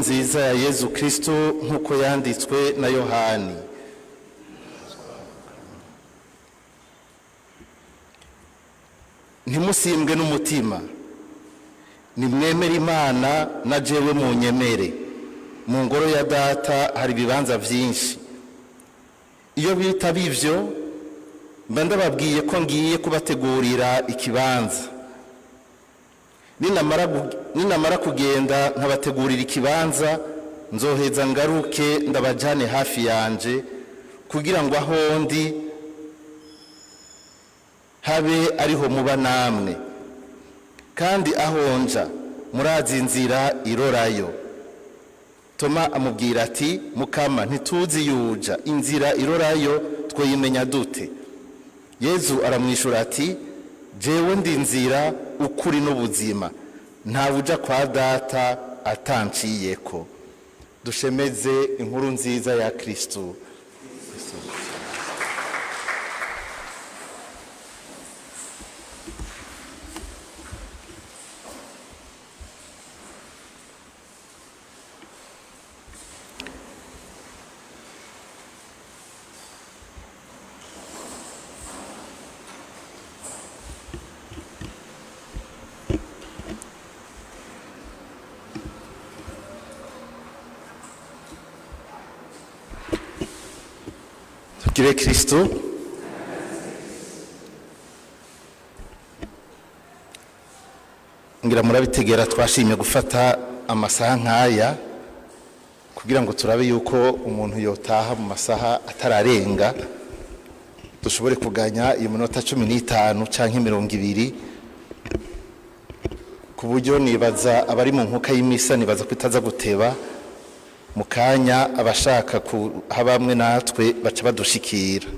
nziza ya Yezu Kristo nk'uko yanditswe na Yohani. Ntimusimbwe n'umutima, nimwemere Imana na jewe munyemere. Mu ngoro ya data hari ibibanza byinshi. Iyo bita bivyo mba ndababwiye ko ngiye kubategurira ikibanza. Ninamara kugenda nkabategurira ikibanza, nzoheza ngaruke ndabajane hafi yanje, kugira ngo aho ndi habe ariho muba namwe. Kandi aho nja murazi inzira irorayo. Toma amubwira ati, Mukama, ntituzi yuja, inzira irorayo twoyimenya dute? Yezu aramwishura ati, jewe ndi inzira, ukuri n'ubuzima, ntawe uja kwa data atanciyeko. Dushemeze inkuru nziza ya Kristo. Tugire Kristo. Ngira murabitegera twashimye gufata amasaha nk'aya kugira ngo turabe yuko umuntu yotaha mu masaha atararenga, dushobore kuganya iyo minota 15 canke 20, ku buryo nibaza abari mu nkuka y'imisa nibaza kwitaza guteba mu kanya abashaka habamwe natwe baca badushikira.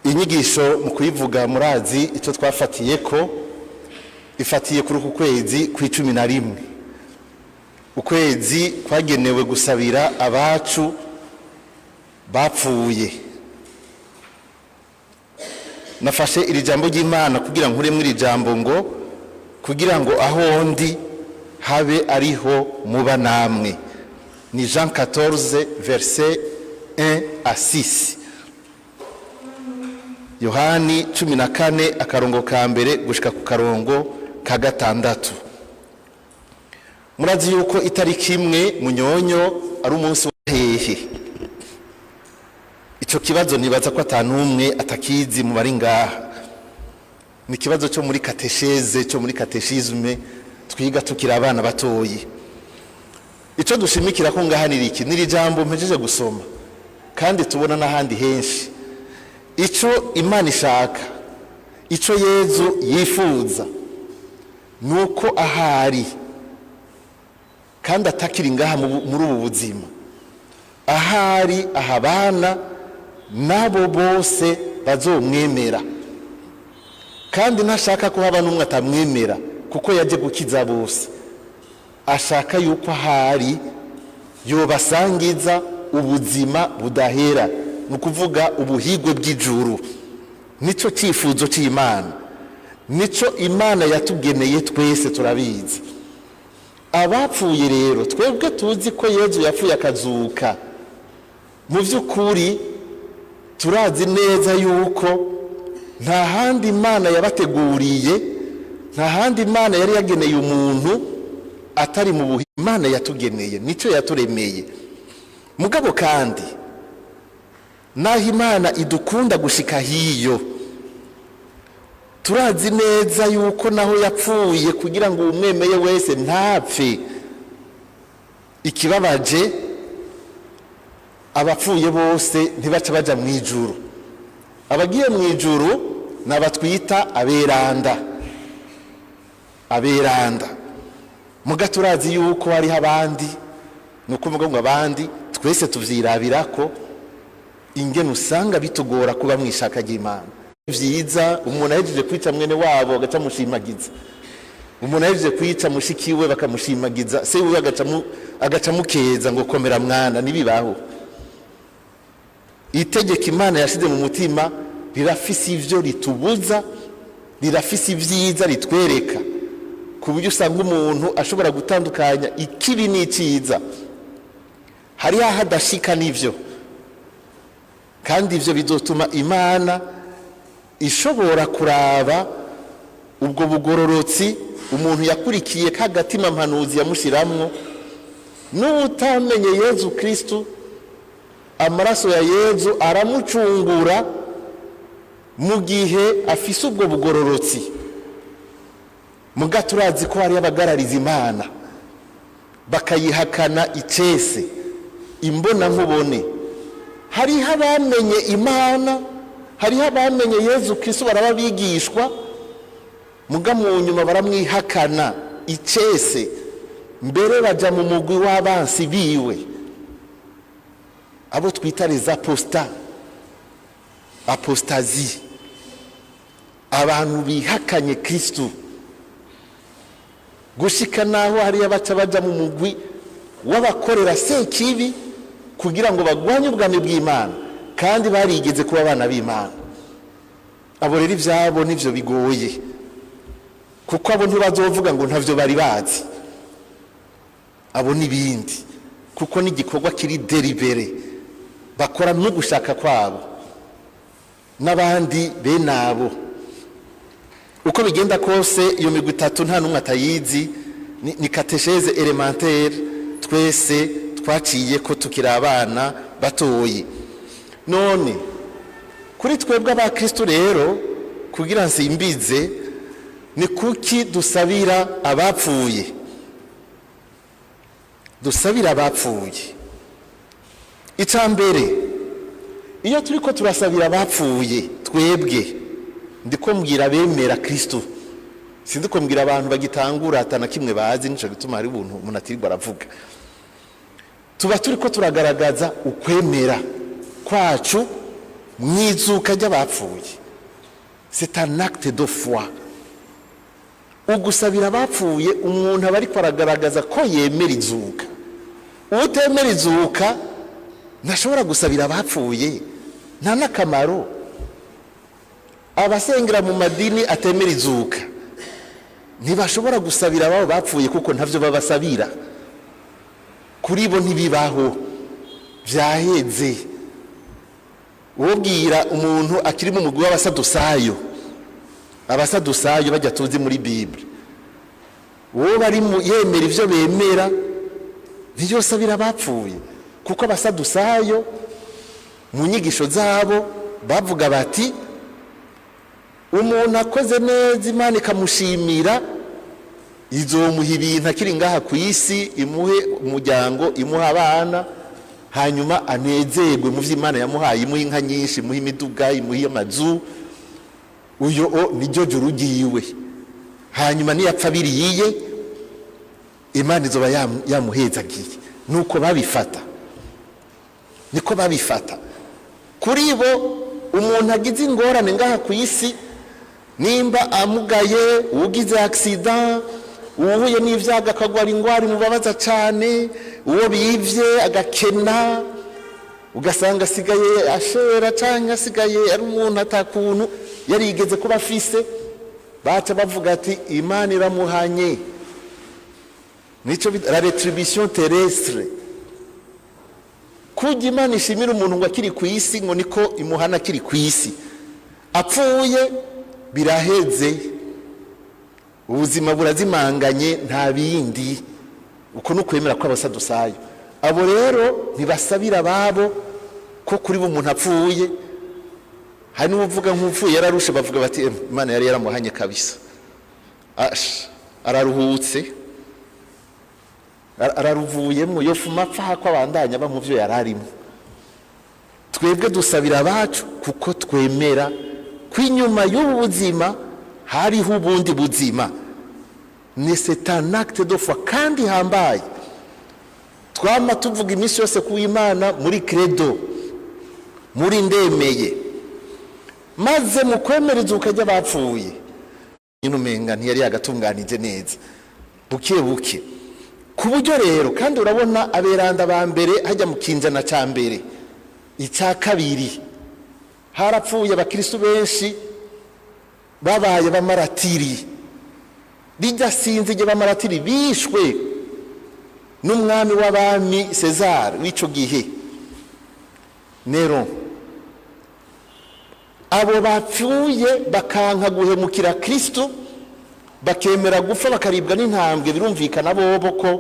Inyigisho mu kuyivuga murazi icyo twafatiye ko ifatiye kuri uku kwezi kwa11. Ukwezi kwagenewe gusabira abacu bapfuye. Nafashe iri jambo ry'Imana kugira nkure muri jambo ngo kugira ngo aho ndi habe ariho muba namwe. Ni Jean 14 verset 1 à 6. Yohani 14 akarongo ka mbere gushika ku karongo ka 6. Murazi yuko itariki imwe Munyonyo ari umunsi wa hehe. Ico kibazo nibaza ko atanumwe atakizi mu bari ngaha. Ni kibazo cyo muri katesheze, cyo muri kateshisme twiga tukira abana batoyi. Ico dushimikira ko ngaha niriki niri jambo mpejeje gusoma kandi tubona n'ahandi henshi. Ico Imana ishaka, ico Yezu yifuza, nuko ahari kandi atakiri ngaha muri ubu buzima, ahari ahabana nabo bose bazomwemera. Kandi ntashaka ko haba n'umwe atamwemera kuko yaje gukiza bose. Ashaka yuko ahari yobasangiza ubuzima budahera, nukuvuga ubuhigwe bw'ijuru. Nico cyifuzo cy'Imana, nico Imana yatugeneye twese turabizi. Abapfuye rero twebwe tuzi ko Yezu yapfuye akazuka. Mu by'ukuri turazi neza yuko nta handi Imana yabateguriye, nta handi Imana yari yageneye umuntu atari mu buhi. Imana yatugeneye, nico yaturemeye. Mugabo kandi naho Imana idukunda gushika hiyo, turazi neza yuko naho yapfuye kugira ngo umwemeye wese ntapfe. Ikibabaje abapfuye bose ntibaca baja mu ijuru. Abagiye mu ijuru nabatwita aberanda. Aberanda muga turazi yuko hari abandi, nuko muga ngo abandi twese tuvyirabirako ingene usanga bitugora kuba mwishaka ry'Imana. Vyiza umuntu ahejeje kwica mwene wabo agaca mushimagiza, umuntu ahejeje kwica mushikiwe bakamushimagiza, se we agaca mukeza ngo komera mwana. Nibibaho itegeko Imana yashize mu mutima rirafise ivyo ritubuza, rirafise ivyiza ritwereka. ku buryo usanga umuntu ashobora gutandukanya ikibi n'icyiza. Hari aho adashika n'ivyo, kandi ivyo bizotuma Imana ishobora kuraba ubwo bugororotsi umuntu yakurikiye k'agatima mpanuzi yamushiramwo. N'utamenye Yezu Kristu, amaraso ya Yezu aramucungura mu gihe afise ubwo bugororotsi. Muga turazi ko hari abagarariza Imana bakayihakana icese, imbona nkubone. Hariho abamenye Imana, hariho abamenye Yezu Kristu barababigishwa, muga mu nyuma baramwihakana icese, mbere baja mu mugwi w'abansi biwe, abo twita les apostats, apostasie, abantu bihakanye Kristu, gushika naho hari abaca baja mu mugwi w'abakorera sekibi kugira ngo bagwanye ubwami bw'Imana, kandi barigeze kuba abana b'Imana. Abo rero ivyabo nivyo bigoye, kuko abo ntibazovuga ngo ntavyo bari bazi. Abo nibindi, kuko n'igikorwa kiri deribere, bakora no gushaka kwabo. N'abandi benabo uko bigenda kose, iyo migwi itatu nta numwe atayizi. Ni katesheze elementaire twese twaciye ko tukira abana batoyi. None kuri twebwe abakristo rero, kugira nsimbize, ni kuki dusabira abapfuye? Dusabira abapfuye, icambere, iyo turiko turasabira abapfuye twebwe, ndiko mbwira bemera Kristo, sindiko mbwira abantu bagitangura atana kimwe bazi. Nico gituma hari ubuntu umuntu atirirwa aravuga. Tuba turiko turagaragaza ukwemera kwacu mwizuka ry'abapfuye. C'est un acte de foi. Ugusabira abapfuye, umuntu aba ariko aragaragaza ko yemera izuka. Utemera izuka ntashobora gusabira abapfuye, nta nakamaro. Abasengera mu madini atemera izuka ntibashobora gusabira abo bapfuye, kuko ntavyo babasabira. Kuri bo ntibibaho, vyaheze. Wobwira umuntu akiri mu mugwi w'abasadusayo, abasadusayo bajya tuzi muri Bible, uwo bari yemera ivyo bemera, ntiyosabira abapfuye, kuko abasadusayo mu nyigisho zabo bavuga bati umuntu akoze neza Imana ikamushimira, izomuha ibintu akiri ngaha ku isi, imuhe umuryango, imuha abana, hanyuma anezerwe mu vy'Imana yamuhaye, imuha inka nyinshi, imuha imiduga, imuha amazu. Uyo niryo juru ryiwe. Hanyuma niyapfa biriye, Imana izoba yamuhezagiye. Nuko babifata, niko babifata. Kuri bo umuntu agize ingorane ngaha ku isi, nimba amugaye, ugize accident, uhuye n'ivyaga akagwara ingwara imubabaza cane, uwo bivye agakena, ugasanga asigaye ashera canke asigaye ari umuntu atakuntu yarigeze kuba afise, baca bavuga ati Imana iramuhanye. Nico la retribution terrestre. Kuja Imana ishimira umuntu ngo akiri ku isi, ngo niko imuhana akiri ku isi. Apfuye biraheze, ubuzima burazimanganye, nta bindi. Uko nukwemera ko abasadusayo. Abo rero ntibasabira babo ko kuri bo umuntu apfuye. Hari n'uvuga nk'upfuye yararushe, bavuga bati Imana yari yaramuhanye kabisa, araruhutse, araruvuyemo, yofuma apfa ko abandanya ba mu vyo yararimo. Twebwe dusabira abacu kuko twemera kwinyuma y'ubu buzima hariho ubundi buzima. Ni c'est un acte de foi kandi hambaye. Twama tuvuga iminsi yose ku Imana muri credo, muri ndemeye, maze mu kwemera izuka ry'abapfuye nyine umenga ntiyari yagatunganije neza buke buke. Ku buryo rero kandi urabona aberanda ba mbere hajya mu kinjana ca mbere, icya kabiri harapfuye abakristo benshi babaye bamaratiri, rijya sinzi igihe bamaratiri bishwe n'umwami w'abami César w'ico gihe Nero. Abo bapfuye bakanka guhemukira Kristo, bakemera gupfa bakaribwa n'intambwe, birumvikana bobo ko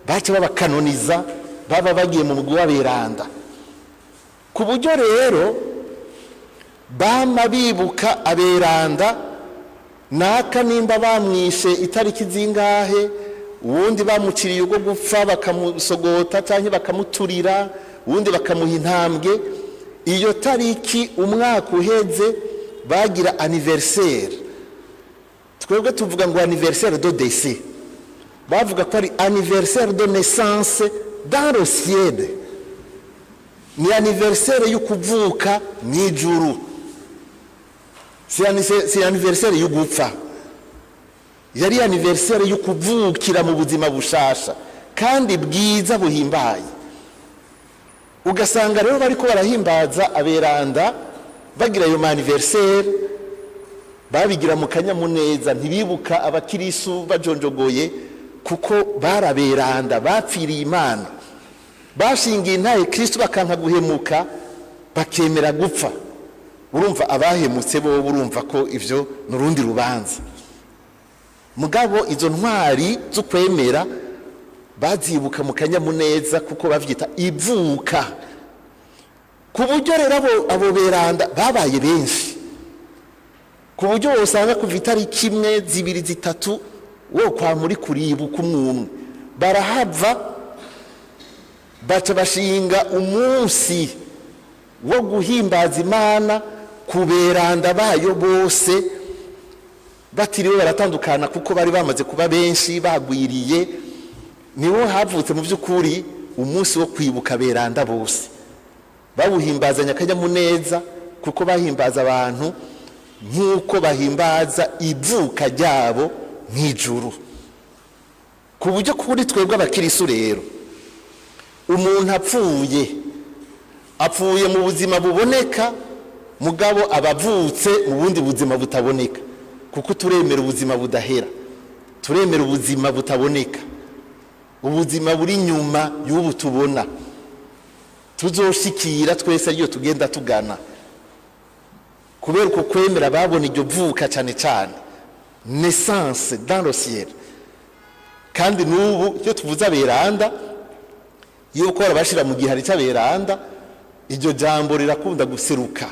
baca babakanoniza, baba bagiye mu mugwi w'aberanda. Ku buryo rero bama bibuka aberanda, naka nimba bamwishe itariki zingahe, uwundi bamuciriye ubwo gupfa bakamusogota canke bakamuturira, uwundi bakamuha intambwe. Iyo tariki umwaka uheze bagira anniversaire, twebwe tuvuga ngo anniversaire de décès, bavuga ko ari anniversaire de naissance dans le ciel, ni anniversaire y'ukuvuka mw'ijuru, si anniversaire y'ugupfa, yari anniversaire y'ukuvukira mu buzima bushasha kandi bwiza buhimbaye. Ugasanga rero bariko barahimbaza aberanda bagira ayo anniversaire, babigira mu kanyamuneza, ntibibuka abakirisu bajonjogoye, kuko baraberanda bapfiriye Imana, bashingiye intahe Kristo bakanka guhemuka, bakemera gupfa. Urumva abahemutse bo urumva ko ivyo nurundi rubanza. Mugabo izo ntwari zo kwemera bazibuka mu kanyamuneza, kuko bavyita ivuka. Ku buryo rero abo beranda babaye benshi, ku buryo wosanga kuva itariki imwe, zibiri, zitatu wo kwa muri kuribuka umwe barahava, baca bashinga umunsi wo guhimbaza Imana ku beranda bayo bose, batiriwe baratandukana kuko bari bamaze kuba benshi bagwiriye. Niwo havutse mu by'ukuri umunsi wo kwibuka beranda bose, bawuhimbazanya akanyamuneza, kuko bahimbaza abantu nk'uko bahimbaza ivuka ryabo mw'ijuru. Ku buryo kuri twebwe abakirisu rero, umuntu apfuye mu buzima buboneka, mugabo abavutse mu bundi buzima butaboneka, kuko turemera ubuzima budahera, turemera ubuzima butaboneka, ubuzima buri nyuma y'ubu tubona tuzoshikira twese ariyo tugenda tugana. Kubera uko kwemera babona iryo vuka cyane cyane, naissance dans le ciel. Kandi n'ubu iyo tuvuze aberanda, iyo uko barabashira mu gihari cy'aberanda, iryo jambo rirakunda guseruka,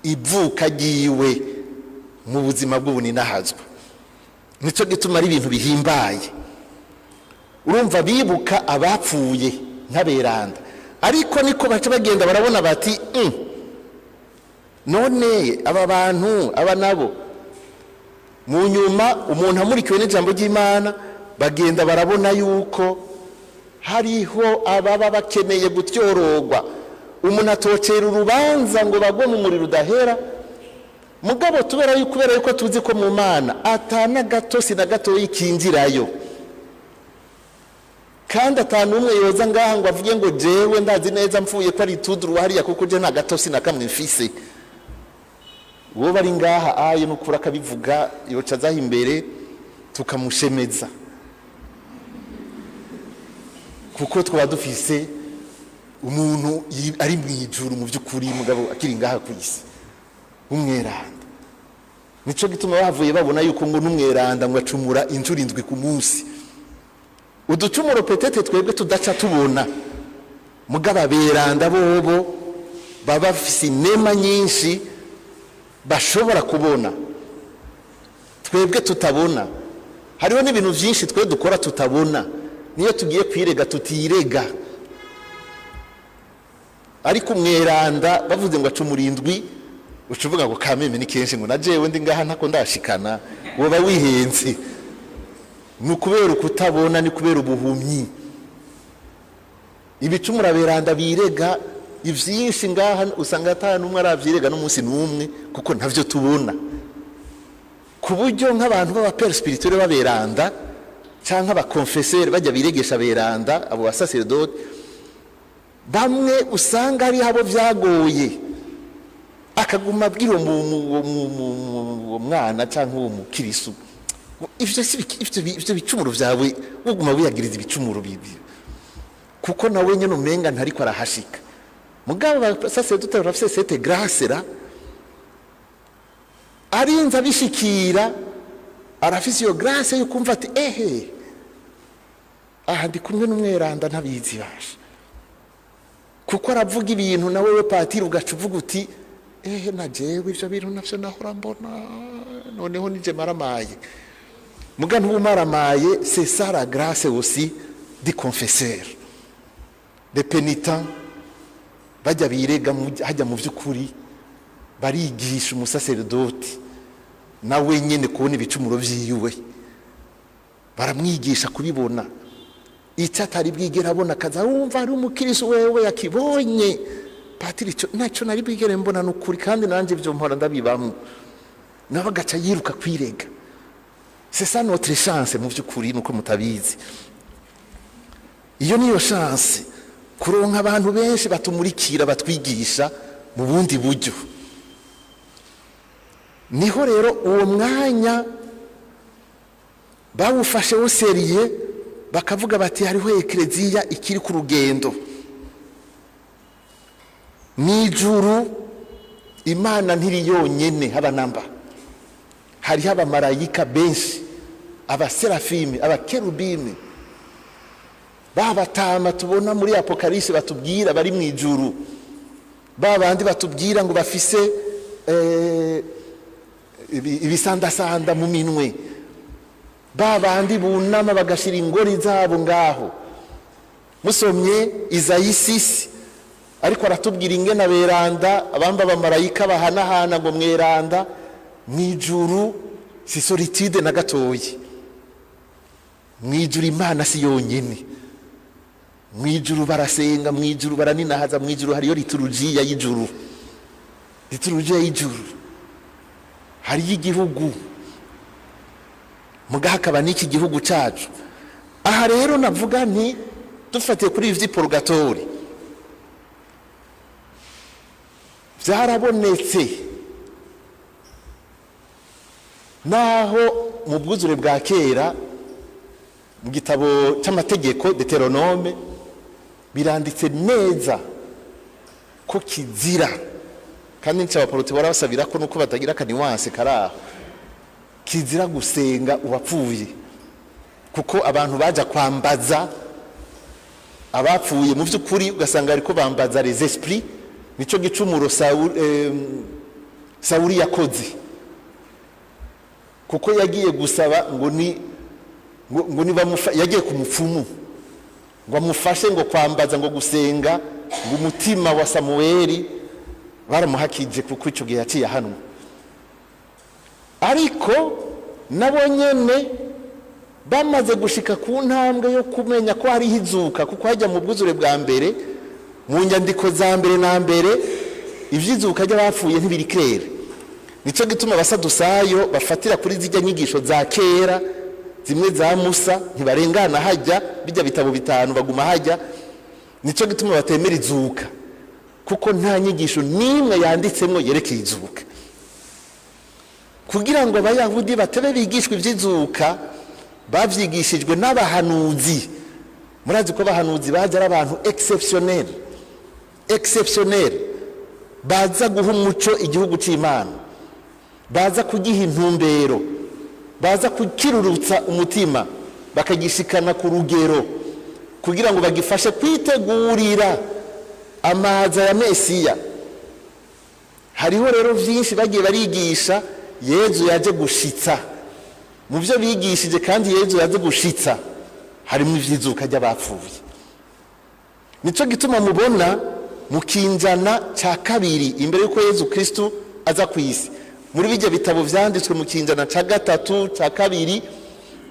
ivuka giwe mu buzima bw'ubuninahazwa. Nico gituma ari ibintu bihimbaye. Urumva bibuka abapfuye nk'aberanda, ariko niko baca bagenda barabona bati none aba bantu aba nabo mu nyuma umuntu amurikiwe n'ijambo ry'Imana, bagenda barabona yuko hariho ababa bakeneye gutyorogwa. Umuntu atocera urubanza ngo bagwe mu muriro udahera, mugabo kubera yuko tuzi ko mu Mana atana gato si na gato yikinjirayo, kandi atanu umwe yoza ngaha ngo avuge ngo jewe ndazi neza mfuye ko ari tuduru hariya, kuko je nta gato si na kamwe mfise. Uwo bari ngaha aye n'ukuri akabivuga, yoca azaha imbere tukamushemeza, kuko twaba dufise umuntu ari mw'ijuru mu by'ukuri, mugabo akiri ngaha ku isi, umweranda. Nico gituma bavuye babona yuko ngo n'umweranda ngo acumura injuru 7 ku munsi. Uducumuro petete twebwe tudaca tubona, mugabo aberanda bobo baba bafise inema nyinshi bashobora kubona, twebwe tutabona. Hariho n'ibintu byinshi twe dukora tutabona, niyo tugiye kwirega tutirega. Ariko umweranda bavuze ngo acumura 7, ucuvuga ngo kameme ni kenshi, ngo najewe ndi ngaha ntako ndashikana, woba wihenze. Nukubera ukutabona, ni kubera ubuhumyi. Ibicumura beranda birega ivyinshi ngaha, usanga atanu umwe aravyirega n'umunsi n'umwe, kuko ntavyo tubona. Ku buryo nk'abantu b'aba père spirituel baberanda canke aba confesseur bajya biregesha beranda, abo ba sacerdote bamwe usanga ari habo vyagoye, akaguma abwira uwo mwana canke uwo mukirisu ivyo bicumuro vyawe woguma wiyagiriza ibicumuro bibi kuko nawe nyene umenga ntariko arahashika mugabo abasaseredoti barafise cette grâce là arinze abishikira arafise iyo grâce yo kumva ati aha ndi kumwe n'umweranda ntabizi basha kuko aravuga ibintu nawe we patiri ugaca uvuga uti na jewe ivyo bintu navyo nahora mbona noneho nije maramaye muga ntumaramaye. C'est ça la grâce aussi du confesseur, des pénitents bajya birega hajya mu vy'ukuri barigisha umusaseredoti nawe nyene kubona ibicumuro vyiwe baramwigisha kubibona icyo atari bwigera abona kaza wumva ari umukiristo wewe yakibonye patiri naco nari bwigere mbona n'ukuri kandi nanje ivyo mpora ndabibamwe nabagaca yiruka kwirega. C'est ça notre chance mu vy'ukuri nuko mutabizi. Iyo niyo chance kuronka abantu benshi batumurikira batwigisha mu bundi buryo. Niho rero uwo mwanya bawufashe wo seriye bakavuga bati hariho ekleziya ikiri ku rugendo n'ijuru. Imana ntiri yonyene haba namba, hariho abamarayika benshi, abaserafime, abakerubime, babatama tubona muri Apokalipsi batubwira bari mu ijuru, babandi batubwira ngo bafise ibisandasanda mu minwe, babandi bunama bagashira ingori zabo ngaho. Musomye Izayi 6 ariko aratubwira ingene aberanda abamba abamarayika bahanahana ngo mweranda mwijuru si solitude na gatoyi. Mwijuru Imana si yonyene, mwijuru barasenga, mwijuru baraninahaza, mwijuru hariyo liturujia y'ijuru, liturujia y'ijuru hariyo igihugu muga hakaba n'iki gihugu cacu. Aha rero navuga nti dufatiye kuri ivyi purgatori vyarabonetse naho mu bwuzure bwa kera mu gitabo c'amategeko Deuteronome biranditse neza ko kizira, kandi n'abaporoti barabasabira ko nuko batagira kaniwanse karaho kizira gusenga uwapfuye, kuko abantu baja kwambaza abapfuye mu vy'ukuri ugasanga ariko bambaza les esprits. Nico gicumuro Sawuli yakoze, kuko yagiye gusaba ngo ni yagiye ku mupfumu ngo amufashe ngo kwambaza ngo gusenga ngo umutima wa Samueli baramuhakije kuko ico gihe yaciye hano. Ariko nabo nyene bamaze gushika ku ntambwe yo kumenya ko hari hizuka, kuko hajya mu bwuzure bwa mbere mu nyandiko za mbere na mbere ivyizuka ry'abapfuye ntibiri clair. Nico gituma abasadusayo bafatira kuri zijya nyigisho za kera zimwe za Musa, ntibarengana hajya bijya bitabo bitanu baguma hajya. Nico gituma batemera izuka, kuko nta nyigisho nimwe yanditsemo yerekeye izuka. Kugira ngo abayahudi batebe bigishwe ivy'izuka bavyigishijwe n'abahanuzi. Murazi ko abahanuzi baje ari abantu exceptionnel baza guha umuco igihugu c'Imana, baza kugiha intumbero, baza kukirurutsa umutima bakagishikana ku rugero kugira ngo bagifashe kwitegurira amaza ya Mesiya. Hariho rero vyinshi bagiye barigisha Yezu yaje gushitsa mu byo bigishije, kandi Yezu yaje gushitsa harimo ivyizuka ry'abapfuye. Nico gituma mubona mu kinjana ca kabiri imbere yuko Yezu Kristo aza kwisi, muri bijya bitabo vyanditswe mu kinjana ca gatatu ca kabiri,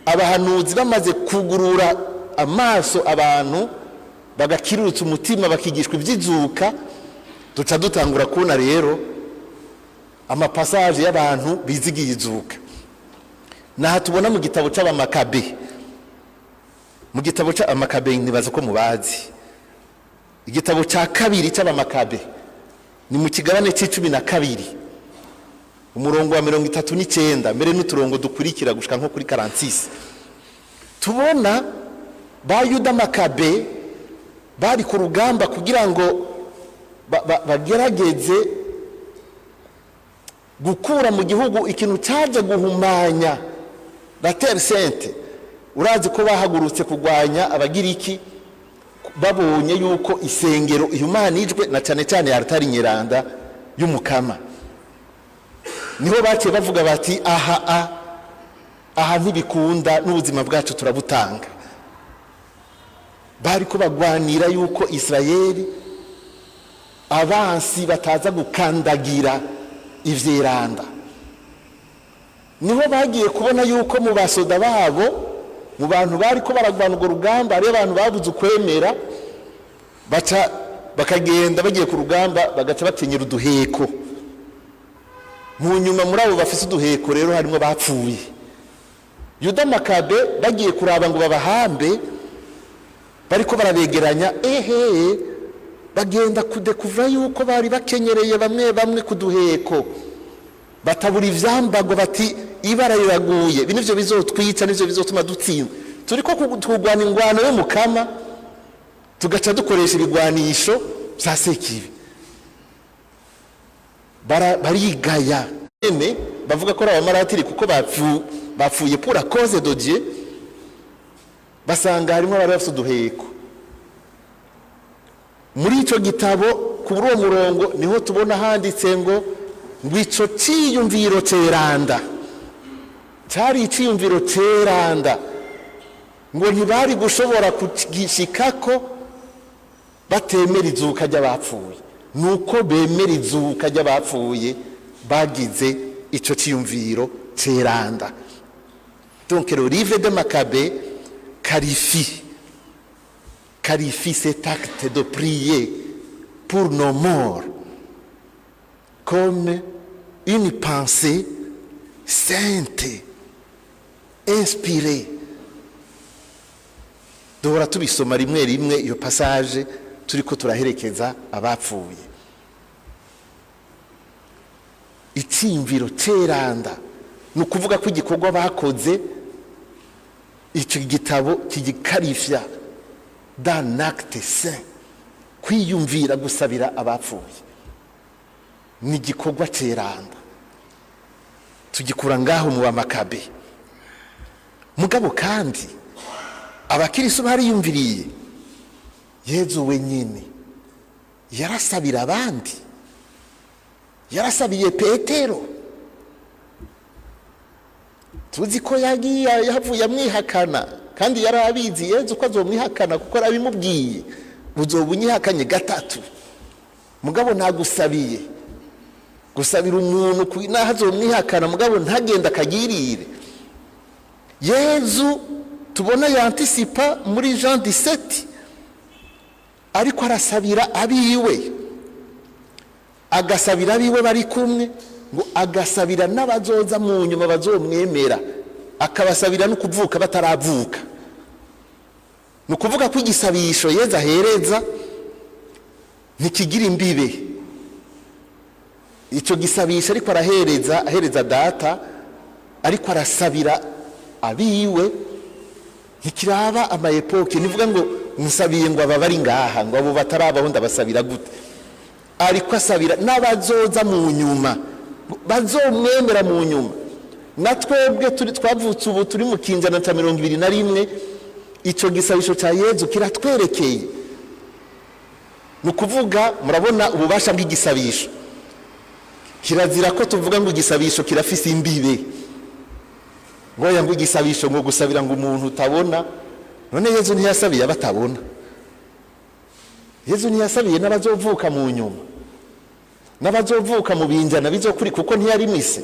abahanuzi bamaze kugurura amaso abantu bagakirurutsa umutima bakigishwa ivyizuka, duca dutangura kubona rero amapassage y'abantu bizigiye izuka. Naha tubona mu gitabo c'abamakabe, mu gitabo c'abamakabe ntibaza ko mubazi, igitabo ca kabiri c'abamakabe ni mu kigabane c'12. umurongo wa 39 mbere n'uturongo dukurikira gushika nko kuri 46 tubona ba Yuda Makabe bari ku rugamba kugira ngo bagerageze gukura mu gihugu ikintu cyaje guhumanya la Terre Sainte. Urazi ko bahagurutse kugwanya abagiriki babonye yuko isengero ihumanijwe na cyane cyane altari nyeranda y'umukama. Niho baciye bavuga bati aha ntibikunda n'ubuzima bwacu turabutanga. Bari ko bagwanira yuko Israeli abansi bataza gukandagira ivyeranda. Niho bagiye kubona yuko mu basoda babo, mu bantu bari ko baragwana urwo rugamba, ari abantu babuze ukwemera, bakagenda bagiye ku rugamba bagaca bakenyera uduheko. Mu nyuma muri abo bafise uduheko rero harimo bapfuye. Yuda Makabe bagiye kuraba ngo babahambe, bariko barabegeranya, bagenda kudekuva yuko bari bakenyereye bamwe kuduheko, batabura ivyambago bati ibara riraguye, binivyo bizotwica nivyo bizotuma dutsinda. Turiko kugwana ingwano yo mukama, tugaca dukoresha ibigwanisho vya sekibi. Barigaya ene bavuga ko abamaratiri kuko bapfuye pour la cause de Dieu, basanga harimo abari bafite uduheko. Muri ico gitabo kuri uwo murongo niho tubona handitse ngo ico ciyumviro ceranda, cyari iciyumviro ceranda, ngo ntibari gushobora kugishikako batemera izuka ry'abapfuye. Nuko bemera izuka ry'abapfuye bagize ico ciyumviro ceranda. Donc le livre de Maccabée qualifie cet acte de prier pour nos morts comme une pensée sainte, inspirée. Duhora tubisoma rimwe rimwe iyo passage turiko turaherekeza abapfuye. Iciyumviro ceranda ni ukuvuga ko igikorwa bakoze icyo gitabo kigikarifya d'un acte saint, kwiyumvira gusabira abapfuye ni igikorwa ceranda. Tugikura ngaho mu Bamakabe. Mugabo kandi abakirisu bariyumviriye Yezu wenyine yarasabira abandi, yarasabiye Petero. Tuzi ko yavuye amwihakana kandi yarabizi Yezu ko azomwihakana kuko arabimubwiye, uzobunyihakanye gatatu. Mugabo nagusabiye gusabira umuntu naho azomwihakana, mugabo ntagenda akagirire. Yezu tubona yantisipa muri Jean 17, ariko arasabira abiwe, agasabira abiwe bari kumwe, ngo agasabira n'abazoza mu nyuma bazomwemera, akabasabira no kuvuka bataravuka. Nukuvuga ko igisabisho Yezu ahereza ntikigira imbibe. Ico gisabisho ariko ahereza data, ariko arasabira abiwe, ntikiraba amayepoke. Nivuga ngo musabiye ngo aba bari ngaha, ngo abo batarabaho ndabasabira gute, ariko asabira n'abazoza mu nyuma bazomwemera mu nyuma. Na twebwe twavutse ubu turi mu kinjana ca 21, ico gisabisho ca Yezu kiratwerekeye. Nukuvuga murabona ububasha bw'igisabisho. Kirazira ko tuvuga ngo igisabisho kirafise imbibe, ngoya ngo igisabisho ngo gusabira ngo umuntu utabona. None Yezu ntiyasabiye abatabona. Yezu ntiyasabiye n'abazovuka mu nyuma, n'abazovuka mu binjana bizokuri, kuko ntiyari mise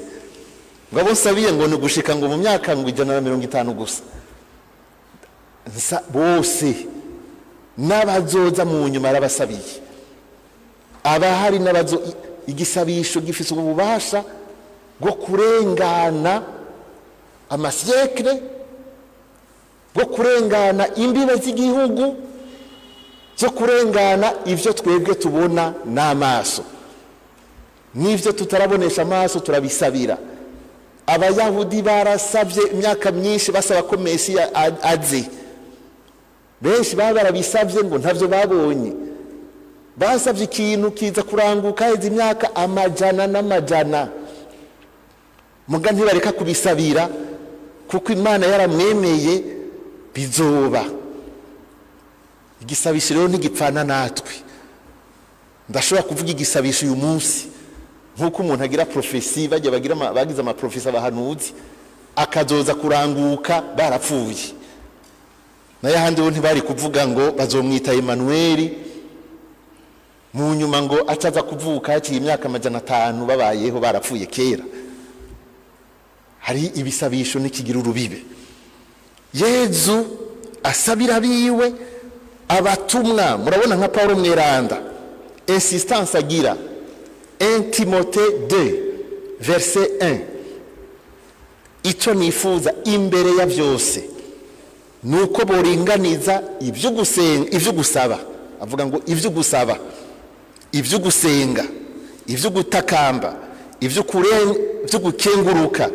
ngo abo nsabiye ngo ni gushika ngo mu myaka ngo 150 gusa. Bose n'abazoza mu nyuma arabasabiye. Abahari n'abazo igisabisho gifise ububasha bwo kurengana amasyekle, bwo kurengana imbibe z'igihugu, zo kurengana ivyo twebwe tubona n'amaso. n'ivyo tutarabonesha amaso turabisabira. Abayahudi barasavye imyaka myinshi basaba ko Mesiya aze, benshi baba barabisavye ngo ntavyo babonye. Basavye ikintu kiza kuranguka heza imyaka amajana n'amajana, muga ntibareka kubisabira kuko Imana yaramwemeye bizoba. Igisabisho rero ntigipfana natwe. Ndashobora kuvuga igisabisho uyu munsi nkuko umuntu agira profesi, bagize amaprofesi abahanuzi, akazoza kuranguka barapfuye. Naye handi bo ntibari kuvuga ngo bazomwita Emmanuel, mu nyuma ngo acaza kuvuka haciye imyaka 500 babayeho barapfuye kera. Hari ibisabisho n'ikigira urubibe. Yezu asabira biwe abatumwa, murabona nka Paulo mweranda insistance agira 1 Timothée 2 verset 1, icyo nifuza imbere ya byose nuko boringaniza ibyo gusenga, ibyo gusaba, avuga ngo ibyo gusaba, ibyo gusenga, ibyo gutakamba, ibyo gukenguruka,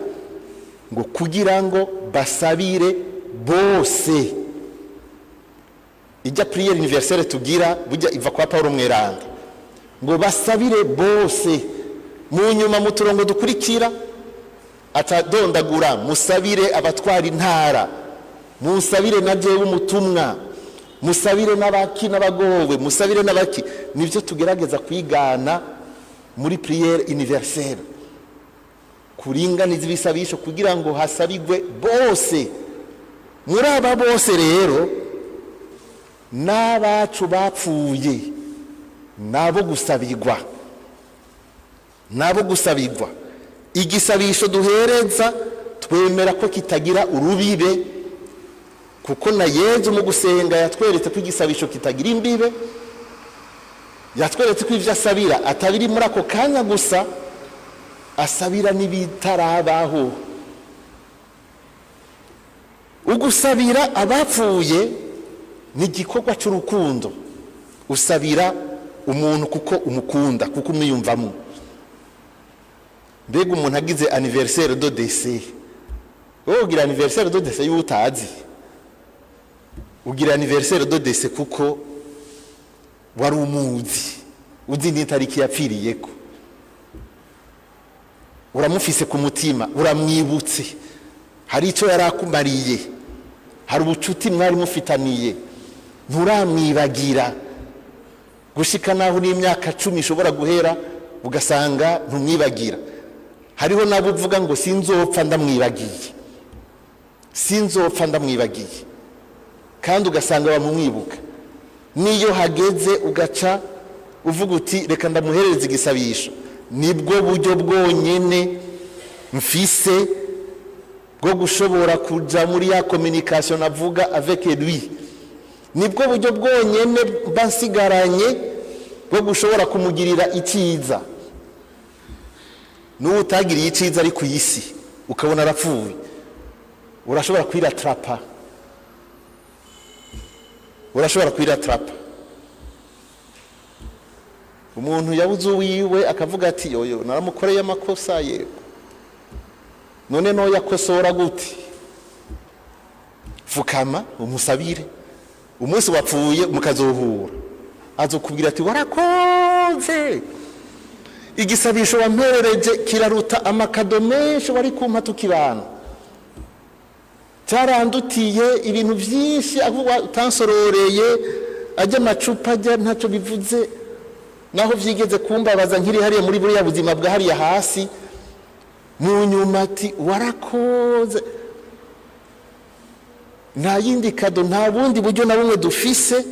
ngo kugira ngo basabire bose. Ijya prière universelle tugira bujya iva kwa Paulo mweranda ngo basabire bose. Mu nyuma mu turongo dukurikira atadondagura, musabire abatwara intara, musabire na jewe umutumwa, musabire n'abaki n'abagowe, musabire n'abaki. Nivyo tugerageza kwigana muri prière universelle, kuringaniza ibisabisho kugira ngo hasabigwe bose. Muri aba bose rero n'abacu bapfuye nabo gusabirwa, nabo gusabirwa. Igisabisho duhereza twemera ko kitagira urubibe, kuko na Yezu mu gusenga yatweretse ko igisabisho kitagira imbibe. Yatweretse ko ivyo asabira atabiri muri ako kanya gusa, asabira n'ibitarabaho. Ugusabira abapfuye ni igikorwa cy'urukundo. Usabira umuntu kuko umukunda, kuko umwiyumvamo. Mbega umuntu agize anniversaire de décès, wowe ugira anniversaire de décès y'utazi, ugira anniversaire de décès kuko wari umuzi, uzi n'itariki yapfiriyeko, uramufise ku mutima, uramwibutse, hari icyo yarakumariye, hari ubucuti mwari mufitaniye, nturamwibagira. Gushika naho n'imyaka 10 ishobora guhera ugasanga ntumwibagira. Hariho nabo uvuga ngo sinzopfa ndamwibagiye, sinzopfa ndamwibagiye, kandi ugasanga bamumwibuka. Niyo hageze ugaca uvuga uti reka ndamuhereza igisabisho. Nibwo buryo bwonyene mfise bwo gushobora kuja muri ya communication navuga avec lui. Nibwo buryo bwonyene bansigaranye bwo gushobora kumugirira icyiza. N'utagiriye icyiza ari ku isi ukabona arapfuye, urashobora kwiratrapa, urashobora kwiratrapa. Umuntu yabuze wiwe akavuga ati yoyo naramukoreye amakosa yego, none no yakosora gute? Fukama umusabire. Umunsi wapfuye mukazohura azokubwira ati warakoze, igisabisho wamperereje kiraruta amakado menshi wari kumpa tukibana, cyarandutiye ibintu byinshi avuga utansororeye, ajya amacupa ajya ntacyo bivuze, naho vyigeze kumbabaza nkiri hariya muri buriya buzima bwa hariya hasi. Mu nyuma ati warakoze. Nta yindi kado, nta bundi buryo na bumwe dufise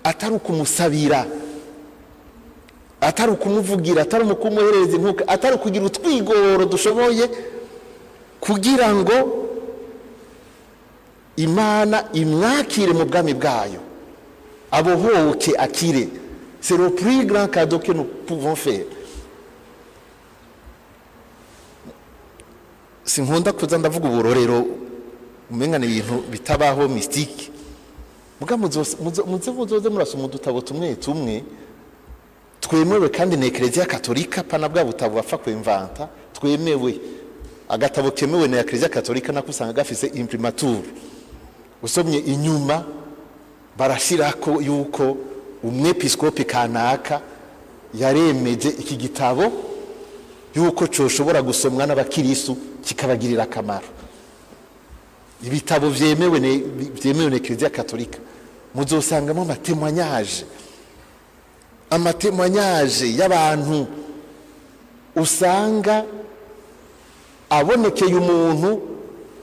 atari ukumusabira, atari ukumuvugira, atari ukumuhereza intuka, atari kugira utwigoro dushoboye kugira ngo Imana imwakire mu bwami bwayo, abohoke akire. C'est le plus grand cadeau que nous pouvons faire. Sinkunda kuza ndavuga uburorero umengana ibintu bitabaho mystique. Muga muzoze murasoma udutabo tumwe tumwe twemewe kandi na Eklezia Katolika pana bwa butabo bapfa kwimvanta twemewe agatabo kemewe na Eklezia Katolika nakusanga gafise imprimatur usomye inyuma barashirako yuko umwepiskopi kanaka yaremeje iki gitabo yuko coshobora gusomwa n'abakirisu kikabagirira akamaro. Ibitabo vyemewe na Eklezia Katolika muzosangamo amatemwanyaje y'abantu usanga abonekeye umuntu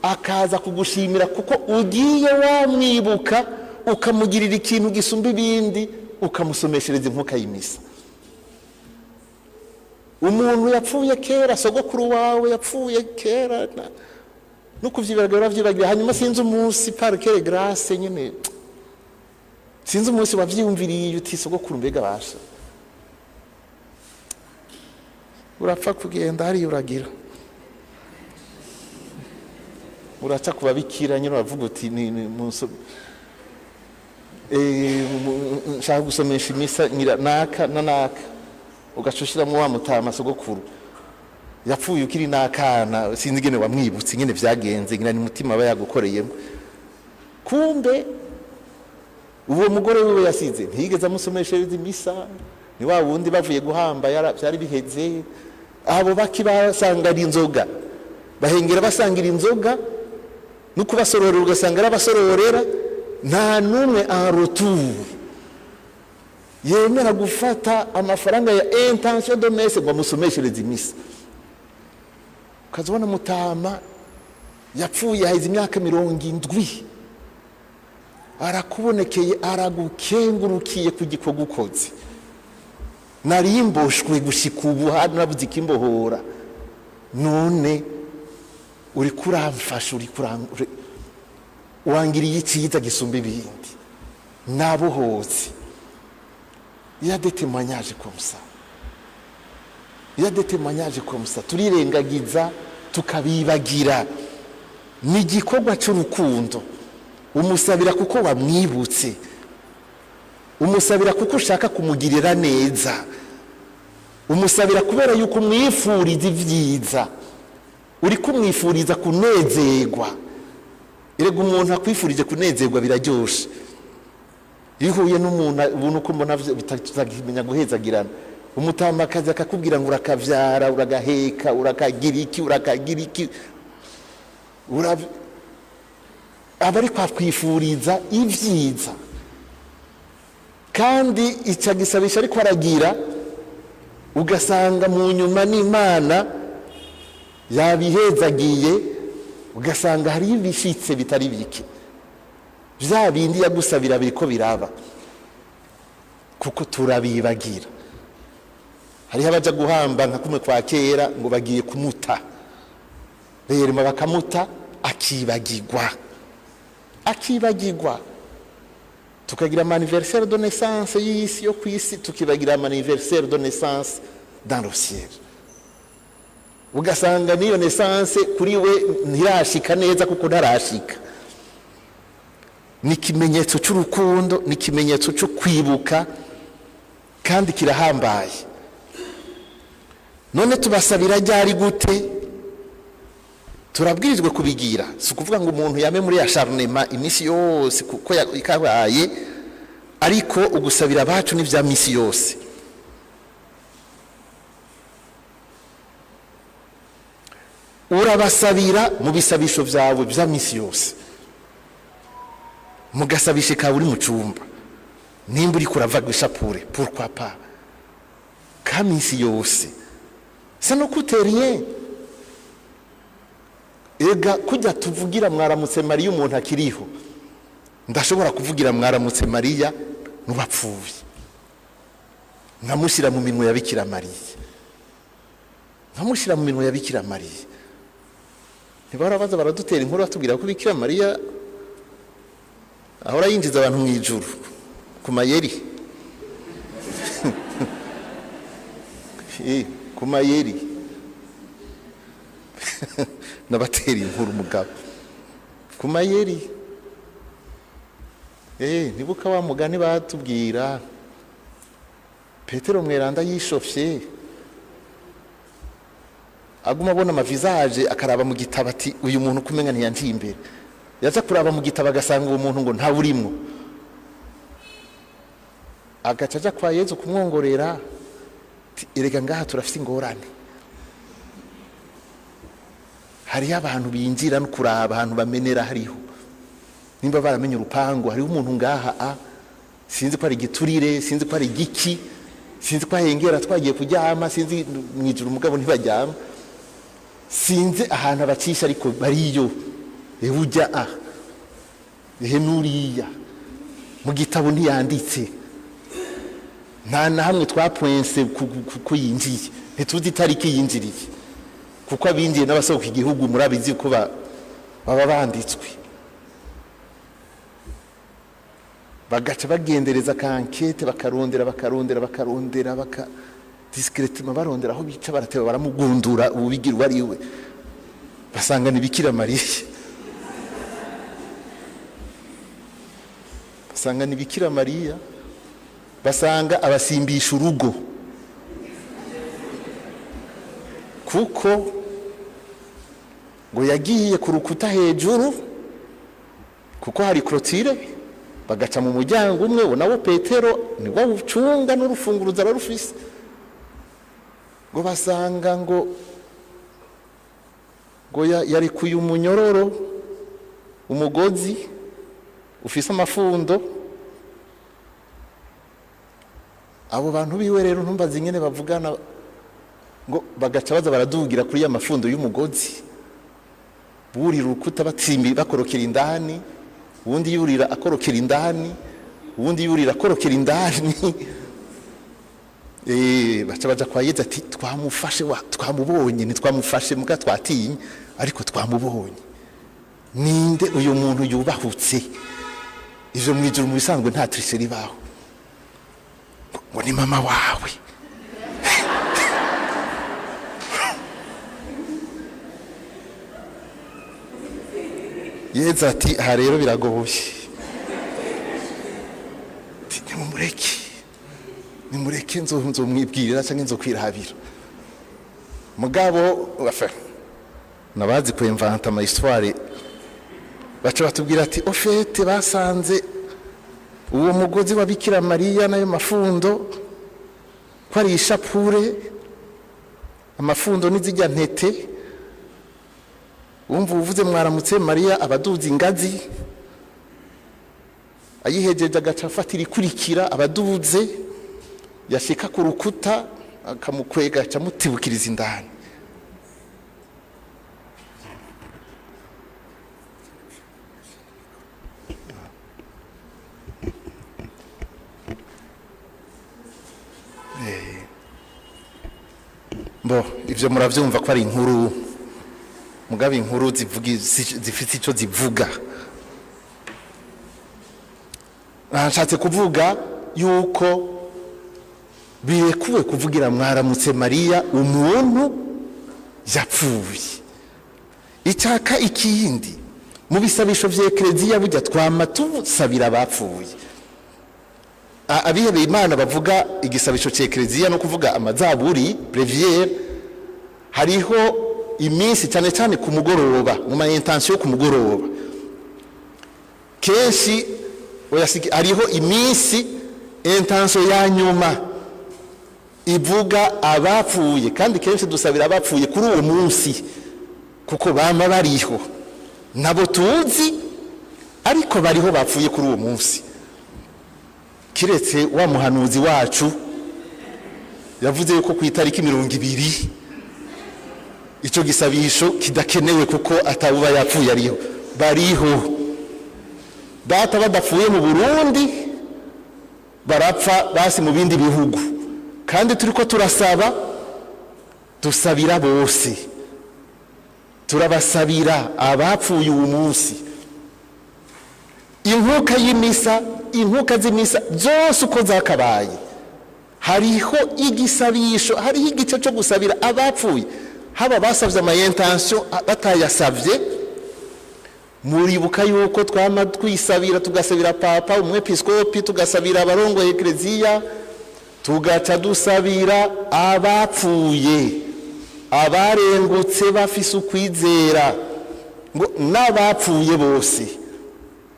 akaza kugushimira kuko ugiye wamwibuka ukamugirira ikintu gisumba ibindi ukamusomeshereza inkuka y'imisa. Umuntu yapfuye kera, sogokuru wawe yapfuye kera no kuvyibagira hanyuma sinzi umunsi par quelle grâce nyene sinzi umunsi wavyiyumviriye uti sogokuru mbega basha urapfa kugenda hari uragira uraca kubabikira nyine uravuga uti ni munsi nshaka gusomesha imisa naka na naka ugacushiramo wa mutama sogokuru yapfuye ukiri nakana sinzi gene wamwibutse nyene vyagenze ngina ni mutima aba yagukoreyemo kumbe uwo mugore wewe yasize ntigeze amusomeshereza imisa ni wa wundi bavuye guhamba byari biheze abo bakibasangara inzoga bahengera basangira inzoga no kubasororera ugasanga arabasororera nta numwe en retour yemera gufata amafaranga ya intention de messe ngo amusomeshereze imisa. Ukazibona mutama yapfuye haize imyaka 70 arakubonekeye aragukengurukiye kugiko gukoze nari imboshwe gushika ubu hanabuze ikimbohora none uri kuramfasha uri wangiriye iciza gisumba ibindi nabohotse. Il y a des témoignages comme ça. Il y a des témoignages comme ça. Turirengagiza tukabibagira. Ni igikorwa cy'urukundo. Umusabira kuko wamwibutse. Umusabira kuko ushaka kumugirira neza. Umusabira kubera yuko umwifuriza ibyiza. Uri kumwifuriza kunezerwa. Erega umuntu akwifurije kunezerwa biraryoshe. Ihuye n'umuntu ubuntu ko mbona bitazagimenya guhezagirana umutamakazi akakubwira ngo urakavyara uragaheka urakagira iki abari kwakwifuriza ivyiza kandi icagisabisha ariko aragira ugasanga mu nyuma n'Imana yabihezagiye ugasanga hari ibishitse bitari bike vya bindi yagusabira biriko biraba kuko turabibagira. Hari abaja guhamba nka kumwe kwa kera ngo bagiye kumuta rero bakamuta akibagirwa tukagira anniversaire de naissance y'isi yo kwisi tukibagira anniversaire de naissance dans le ciel. Ugasanga niyo naissance kuri we ntirashika neza kuko ntarashika. Ni kimenyetso cy'urukundo, ni kimenyetso cyo kwibuka kandi kirahambaye. None tubasabira ryari gute? Turabwirizwe kubigira. Si kuvuga ngo umuntu yame muri acharnement imisi yose kuko ikabaye ariko ugusabira abacu ni vya misi yose. Urabasabira mu bisabisho vyawe vya misi yose. Mugasabishe ka uri mu cyumba nimba uri kurava gwishapure pourquoi pas kamisi yose ça ne coûte rien. Ega kujya tuvugira mwaramutse Mariya umuntu akiriho ndashobora kuvugira mwaramutse Mariya nubapfuye nkamushira mu minwe ya Bikira Mariya ntibarabaza baradutera inkuru batubwira ko Bikira Mariya ahora yinjiza abantu mu ijuru ku mayeri ku mayeri nabatera inkuru mugabo ku mayeri nibuka wa mugani batubwira Petero mweranda yishofye aguma abona amavisaje akaraba mu gitabo ati uyu muntu kumenga ntiyanjiye imbere, yaza kuraba mu gitabo agasanga uwo muntu ngo nta urimwo, agaca aja kwa Yezu kumwongorera, erega ngaha turafise ingorane, hariho abantu binjira no kuraba ahantu bamenera, hariho nimba baramenye urupangu, hariho umuntu ngaha sinzi ko ari igiturire, sinzi ko ari igiki, sinzi ko ahengera twagiye kuryama, sinzi mwijuru umugabo ntibaryama, sinzi ahantu abacisha ariko bariyo, ujya nuriya mu gitabo ntiyanditse, nta na hamwe twapwense ko yinjiye, ntituzi itariki yinjiriye, kuko abinjiye n'abasohoka igihugu murabizi ko baba banditswe, bagaca bagendereza kankete bakarondera discretement barondera aho bica, barateba baramugundura ububigira uwo ari we, basanga ni Bikira Mariya, basanga ni Bikira Mariya, basanga abasimbisha urugo, kuko ngo yagiye ku rukuta hejuru, kuko hari clôture, bagaca mu muryango umwe, nawo Petero ni wo ucunga n'urufunguruzo ararufise, ngo basanga ngo yarikuye umunyororo, umugozi ufise amafundo. Abo bantu biwe rero ntumbaze nyene bavugana, ngo bagaca baza baradugira kuri ya mafundo y'umugozi, burira urukuta batsimbi bakorokera indani, ubundi yurira akorokera indani, ubundi yurira akorokera indani. Baca baja kwa Yezu ati twamufashe, twamubonye, ntitwamufashe muga twatinye, ariko twamubonye. Ninde uyu muntu yubahutse? Ivyo mwijuru mu bisanzwe nta tricherie baho, ngo ni mama wawe. Yezu ati aha rero biragoye, nimureke nzomwibwirira cyangwa nzokwirabira. Mugabo nabazi kwemvanta ama histoire, baca batubwira ati ofete basanze uwo mugozi wa Bikira Mariya nayo mafundo ko ari ishapure, amafundo n'izijya ntete, uvuze mwaramutse Mariya abaduzi ingazi, ayihejeje agaca afatira ikurikira abaduze, yashika ku rukuta akamukwega aca mutibukiriza indani. Ivyo muravyumva ko ari inkuru, mugabe inkuru zifite icyo zivuga. Nashatse kuvuga yuko birekuwe kuvugira mwaramutse Mariya umuntu yapfuye. Icyaka ikindi mu bisabisho vy'Ekleziya burya twama tusabira abapfuye. Abihebeye Imana bavuga igisabisho c'Ekleziya no kuvuga amazaburi breviaire, hariho iminsi cyane cyane ku mugoroba, mu ma intention ku mugoroba kenshi hariho iminsi intention ya nyuma ivuga abapfuye, kandi kenshi dusabira abapfuye kuri uwo munsi kuko bama bariho, nabo tuzi ariko bariho bapfuye kuri uwo munsi. Kiretse wa muhanuzi wacu yavuze yuko ku itariki 20 icyo gisabisho kidakenewe kuko atabuba yapfuye ariho, bariho. Data badapfuye mu Burundi barapfa basi mu bindi bihugu, kandi turiko turasaba, dusabira bose, turabasabira abapfuye uwo munsi. Inkuka y'imisa, inkuka z'imisa zose uko zakabaye, hariho igisabisho, hariho igice cyo gusabira abapfuye, haba basavye ama intention batayasavye. Muribuka yuko twama twisabira, tugasabira papa, umwepiskopi, tugasabira abarongo Ekleziya, tugaca dusabira abapfuye, abarengutse bafise ukwizera, ngo n'abapfuye bose,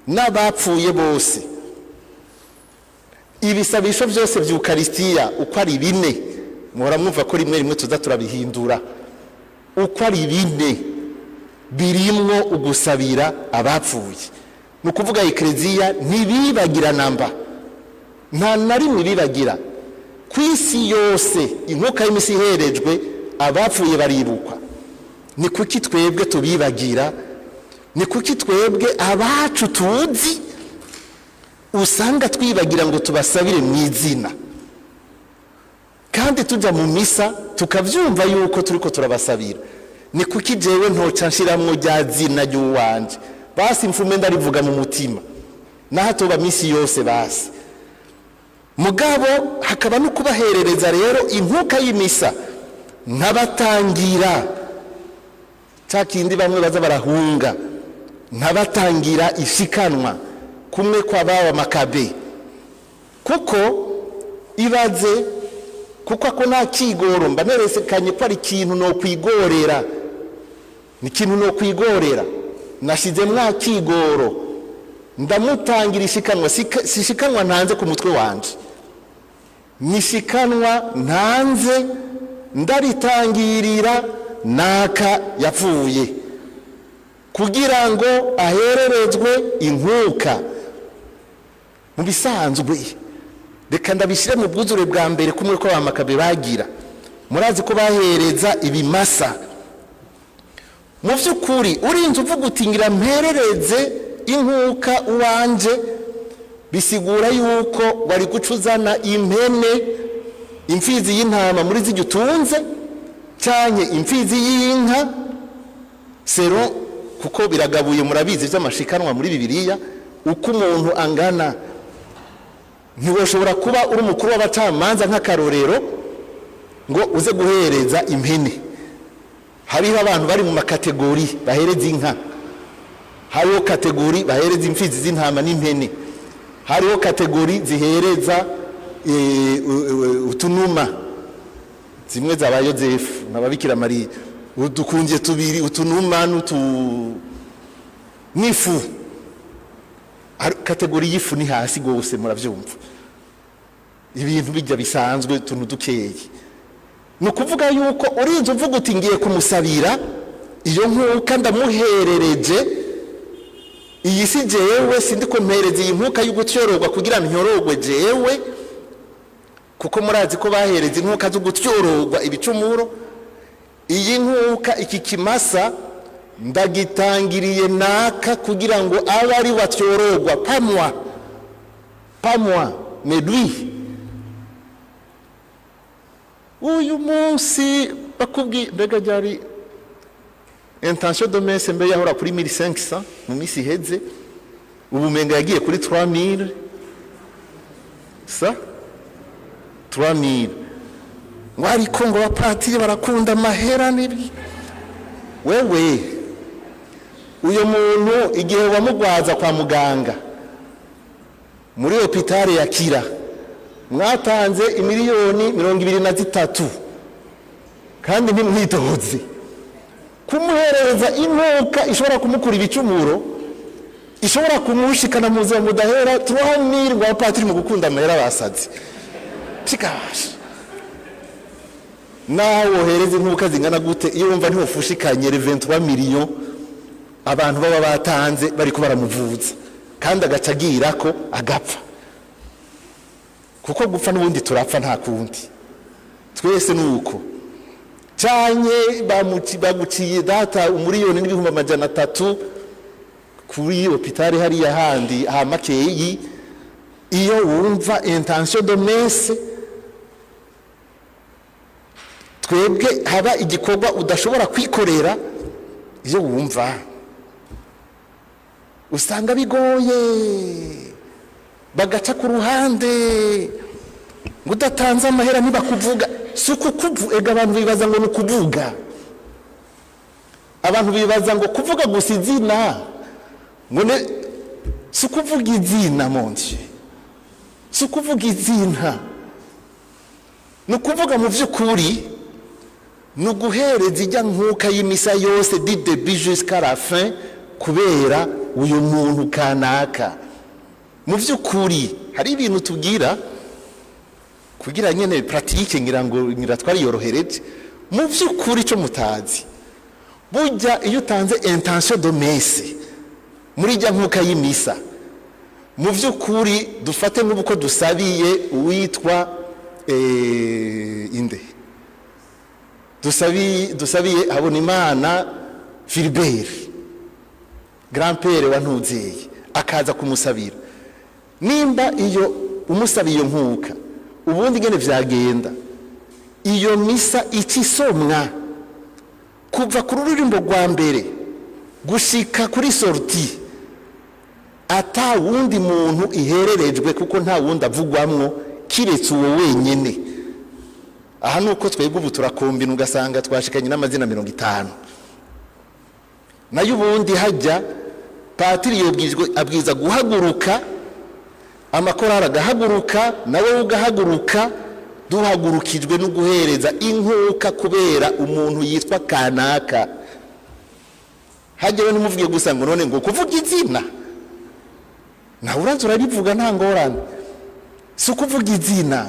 n'abapfuye bose. Ibisabisho byose by'Ukaristiya uko ari bine, muhora mwumva ko rimwe rimwe tuza turabihindura, uko ari bine birimwo ugusabira abapfuye. Ni ukuvuga Ekleziya ntibibagira namba, nta na rimwe bibagira. Ku isi yose inkuka y'imisi iherejwe abapfuye baribukwa. Ni kuki twebwe tubibagira? Ni kuki twebwe abacu tuzi usanga twibagira ngo tubasabire mu izina, kandi tujya mu misa tukavyumva yuko turiko turabasabira? Ni kuki jewe ntoca nshiramwo rya zina ry'uwanje? Basi mfume ndarivuga mu mutima naho toba misi yose basi. Mugabo hakaba no kubaherereza rero inkuka y'imisa nkabatangira cya kindi bamwe baza barahunga, nkabatangira ishikanwa kumwe kwa baba Makabe. Kuko ibaze, kuko ako nta kigoro mba neresekanye ko ari ikintu no kwigorera, ni ikintu no kwigorera. Nashize mwa kigoro ndamutangira ishikanwa, sishikanwa ntanze ku mutwe wanje, nishikanwa ntanze ndaritangirira naka yapfuye, kugira ngo ahererezwe inkuka. Mu bisanzwe reka ndabishire mu bwuzure bwa mbere kumwe ko ba Makabe bagira. Murazi ko bahereza ibimasa. Mu vy'ukuri urinze uvuga uti ngira mperereze inkuka uwanje, bisigura yuko wari gucuzana impene, imfizi y'intama muri zijya utunze, canke imfizi y'inka sero, kuko biragabuye murabizi vy'amashikanwa muri Bibiliya uko umuntu angana. Ntiwoshobora kuba uri umukuru w'abacamanza nk'akarorero ngo uze guhereza impene. Hariho abantu bari mu makategori bahereza inka, hariho kategori bahereza imfizi z'intama n'impene, hariho kategori zihereza utunuma, zimwe za ba Yozefu n'ababikira Mariya, udukunje tubiri, utunuma n'ifu. Kategori y'ifu ni hasi gose, muravyumva ibintu bijya bisanzwe tuntu dukeye. No kuvuga yuko urinze uvuga uti ngiye kumusabira iyo nkuka ndamuherereje, iyi si jewe sindiko mpereze iyi nkuka y'ugutyorogwa kugira nyorogwe jewe, kuko murazi ko bahereza inkuka zo gutyorogwa ibicumuro. Iyi nkuka iki kimasa ndagitangiriye naka kugira ngo abe ari watyorogwa, pamwa medwi. Uyu munsi bakubwi mbega jari intention de messe mbe yahora kuri 1500 mu misi heze, ubu menga yagiye kuri 3000 sa 3000. Wari kongo bapatiri barakunda mahera nibi. Wewe uyo muntu igihe wamugwaza kwa muganga muri hopitale ya Kira mwatanze imiliyoni 23 kandi ntimwitohoze kumuhereza inkuka ishobora kumukura ibicumuro, ishobora kumushikana mu buzima mudahera. 3000 ngo abapatiri mu gukunda amahera basazi kikabasha. Nawe wohereza inkuka zingana gute iyo wumva ntiwofushikanye 23 million abantu baba batanze bari ko baramuvuza, kandi agacagira ko agapfa? Kuko gupfa n'ubundi turapfa nta kundi, twese nuko. Cyanye baguciye data umuriyoni n'ibihumbi 300 kuri hopitale hari yahandi ha makeyi. Iyo wumva intention de messe, twebwe haba igikorwa udashobora kwikorera, iyo wumva usanga bigoye, bagaca ku ruhande ngo udatanze amahera ntibakuvuga. Suko kuvuga, abantu bibaza ngo nukuvuga, abantu bibaza ngo kuvuga gusa izina, ngo ne sukuvuga izina monje, sukuvuga izina. nukuvuga mu vy'ukuri nuguhereza ijya nkuka y'imisa yose du début jusqu'à la fin kubera uyu muntu kanaka. Mu vy'ukuri hari ibintu tugira kugira nyene pratique ngira twari yorohereje. Mu vy'ukuri cyo mutazi burya iyo utanze intention de messe muri ijya nkuka y'imisa, mu vy'ukuri dufate nk'uko dusabiye uwitwa inde dusabiye Habonimana Philbert grand-père wa Ntuzeye akaza kumusabira, nimba iyo umusabiye nkuka ubundi ngene vyagenda iyo misa ikisomwa kuva ku rurimbo rwa mbere gushika kuri sorti ata wundi muntu ihererejwe kuko nta wundi avugwamwo kiretse uwo wenyene. Aha nuko twebwe ubu turakombina ugasanga twashikanye n'amazina 50 nayo ubundi hajya patiri abwiza guhaguruka, amakorari agahaguruka, nawe ugahaguruka, duhagurukijwe no guhereza inkuka kubera umuntu yitwa kanaka. Hajya n'umuvugiye gusa ngo none ngo kuvuga izina na uranze urarivuga nta ngorane, si kuvuga izina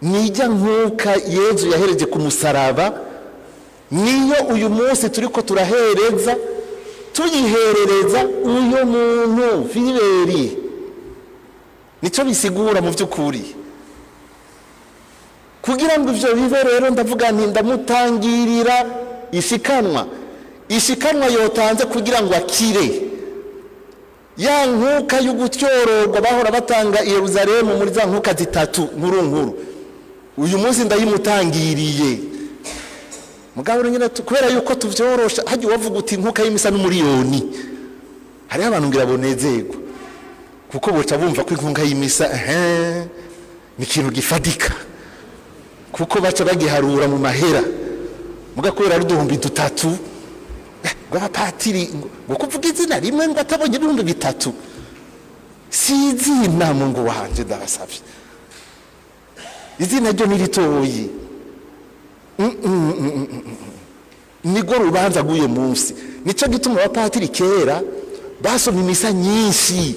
nijya nkuka Yezu yahereje ku musaraba, niyo uyu munsi turiko turahereza tuyiherereza uyu muntu Philbert. Nico bisigura mu vy'ukuri kugira ngo ivyo bibe rero ndavuga nti ndamutangirira ishikanwa yotanze kugira ngo akire ya nkuka y'ugutyororwa bahora batanga i Yerusalemu muri za nkuka zitatu nkuru. Uyu munsi ndayimutangiriye mugabo nyine kubera yuko tuvyorosha haje wavuga uti nkuka y'imisa n'umuriyoni, hari abantu ngira bonezerwa kuko boca bumva ko inkunga y'imisa ni ikintu gifadika kuko baca bagiharura mu mahera mugakora ruduhumbi dutatu gw'abapatiri ngo kuvuga izina rimwe ngo atabonye ibihumbi bitatu si izina mu ngo wanje ndabasavye izina ryo niritoyi nigo rubanza guye munsi. Nico gituma abapatiri kera basoma imisa nyinshi,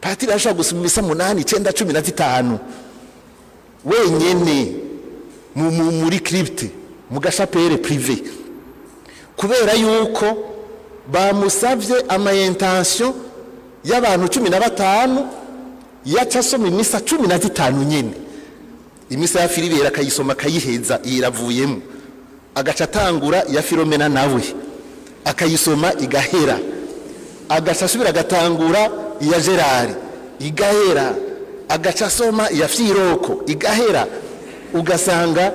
patiri ashaka gusoma imisa 8 9 15 wenyene muri crypte mu gashapere privé kubera yuko bamusavye ama intention y'abantu 15 yacasoma imisa 15 nyene. Imisa ya Philbert akayisoma akayiheza iravuyemo, agaca atangura ya Philomena nawe akayisoma igahera, agaca asubira agatangura iya Gerard igahera, agaca asoma iya Firoko igahera, ugasanga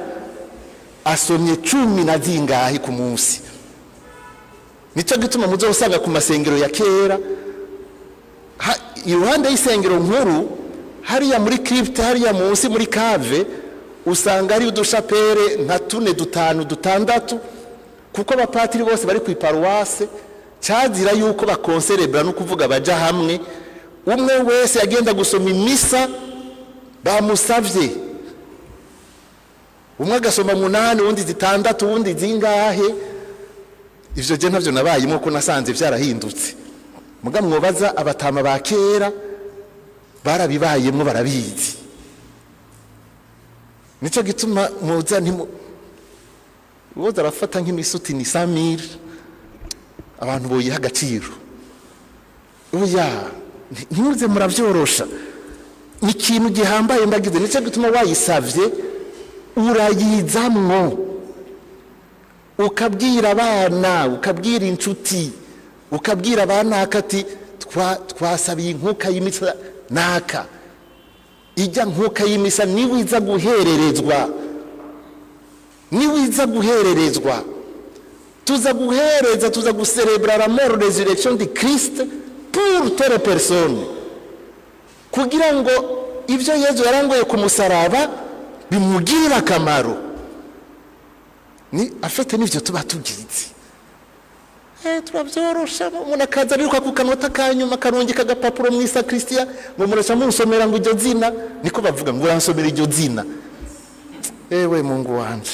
asomye 10 zingahe ku munsi. Nico gituma muzosanga ku masengero ya kera iruhande y'isengero nkuru hariya muri crypte hariya munsi muri cave usanga ari udushapere nka 4 5 6 kuko abapatiri bose bari ku paroisse cyazira yuko bakonserebra no kuvuga baja hamwe, umwe wese yagenda gusoma imisa bamusavye, umwe agasoma 8 undi 6 undi zingahe. Ivyo je ntavyo nabayimo ko nasanze vyarahindutse, muga mwobaza abatama ba kera barabibayemo barabizi. Nico gituma muza woza arafata nk'imisuti ni 100,000 abantu boyiha agaciro. Oya ntimuze muravyorosha, ni ikintu gihambaye mbagize. Nico gituma wayisavye urayizamwo ukabwira abana, ukabwira inshuti, ukabwira abana akati twasabiye inkuka y'imisa naka. Ijya nkuka y'imisa niwiza guhererezwa tuza guhereza, tuza gucélébrer la mort résurrection de Christ pour toutes les personnes, kugira ngo ivyo Yezu yarangoye ku musaraba bimugirira akamaro. Ni afite n'ivyo tuba tugize turabyorosha. Umuntu akaza biruka ku kanota kanyuma karongeka agapapuro mu isa Kristiya ngo murasha musomera ngo iryo zina, niko bavuga ngo uransomera iryo zina. ewe Mungu wanje.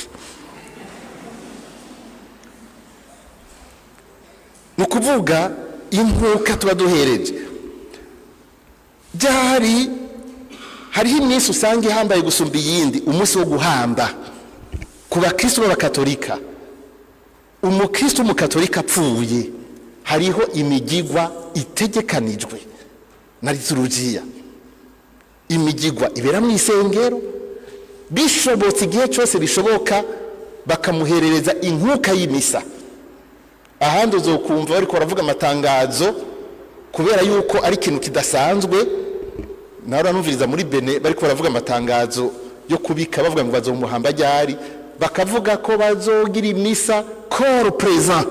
Nukuvuga inkuka tuba duhereje hariho iminsi usanga ihambaye gusumba iyindi, umunsi wo guhamba ku bakristo b'abakatolika. Umukristo w'umukatolika apfuye hariho imigigwa itegekanijwe na liturujia. Imigigwa ibera mu isengero, bishobotse igihe cyose bishoboka bakamuherereza inkuka y'imisa. Ahandi uzokumva bariko baravuga amatangazo kubera yuko ari ikintu kidasanzwe. Nahora numviriza muri Bene bariko baravuga amatangazo yo kubika, bavuga ngo bazomuhamba ryari, bakavuga ko bazogira imisa corps présent,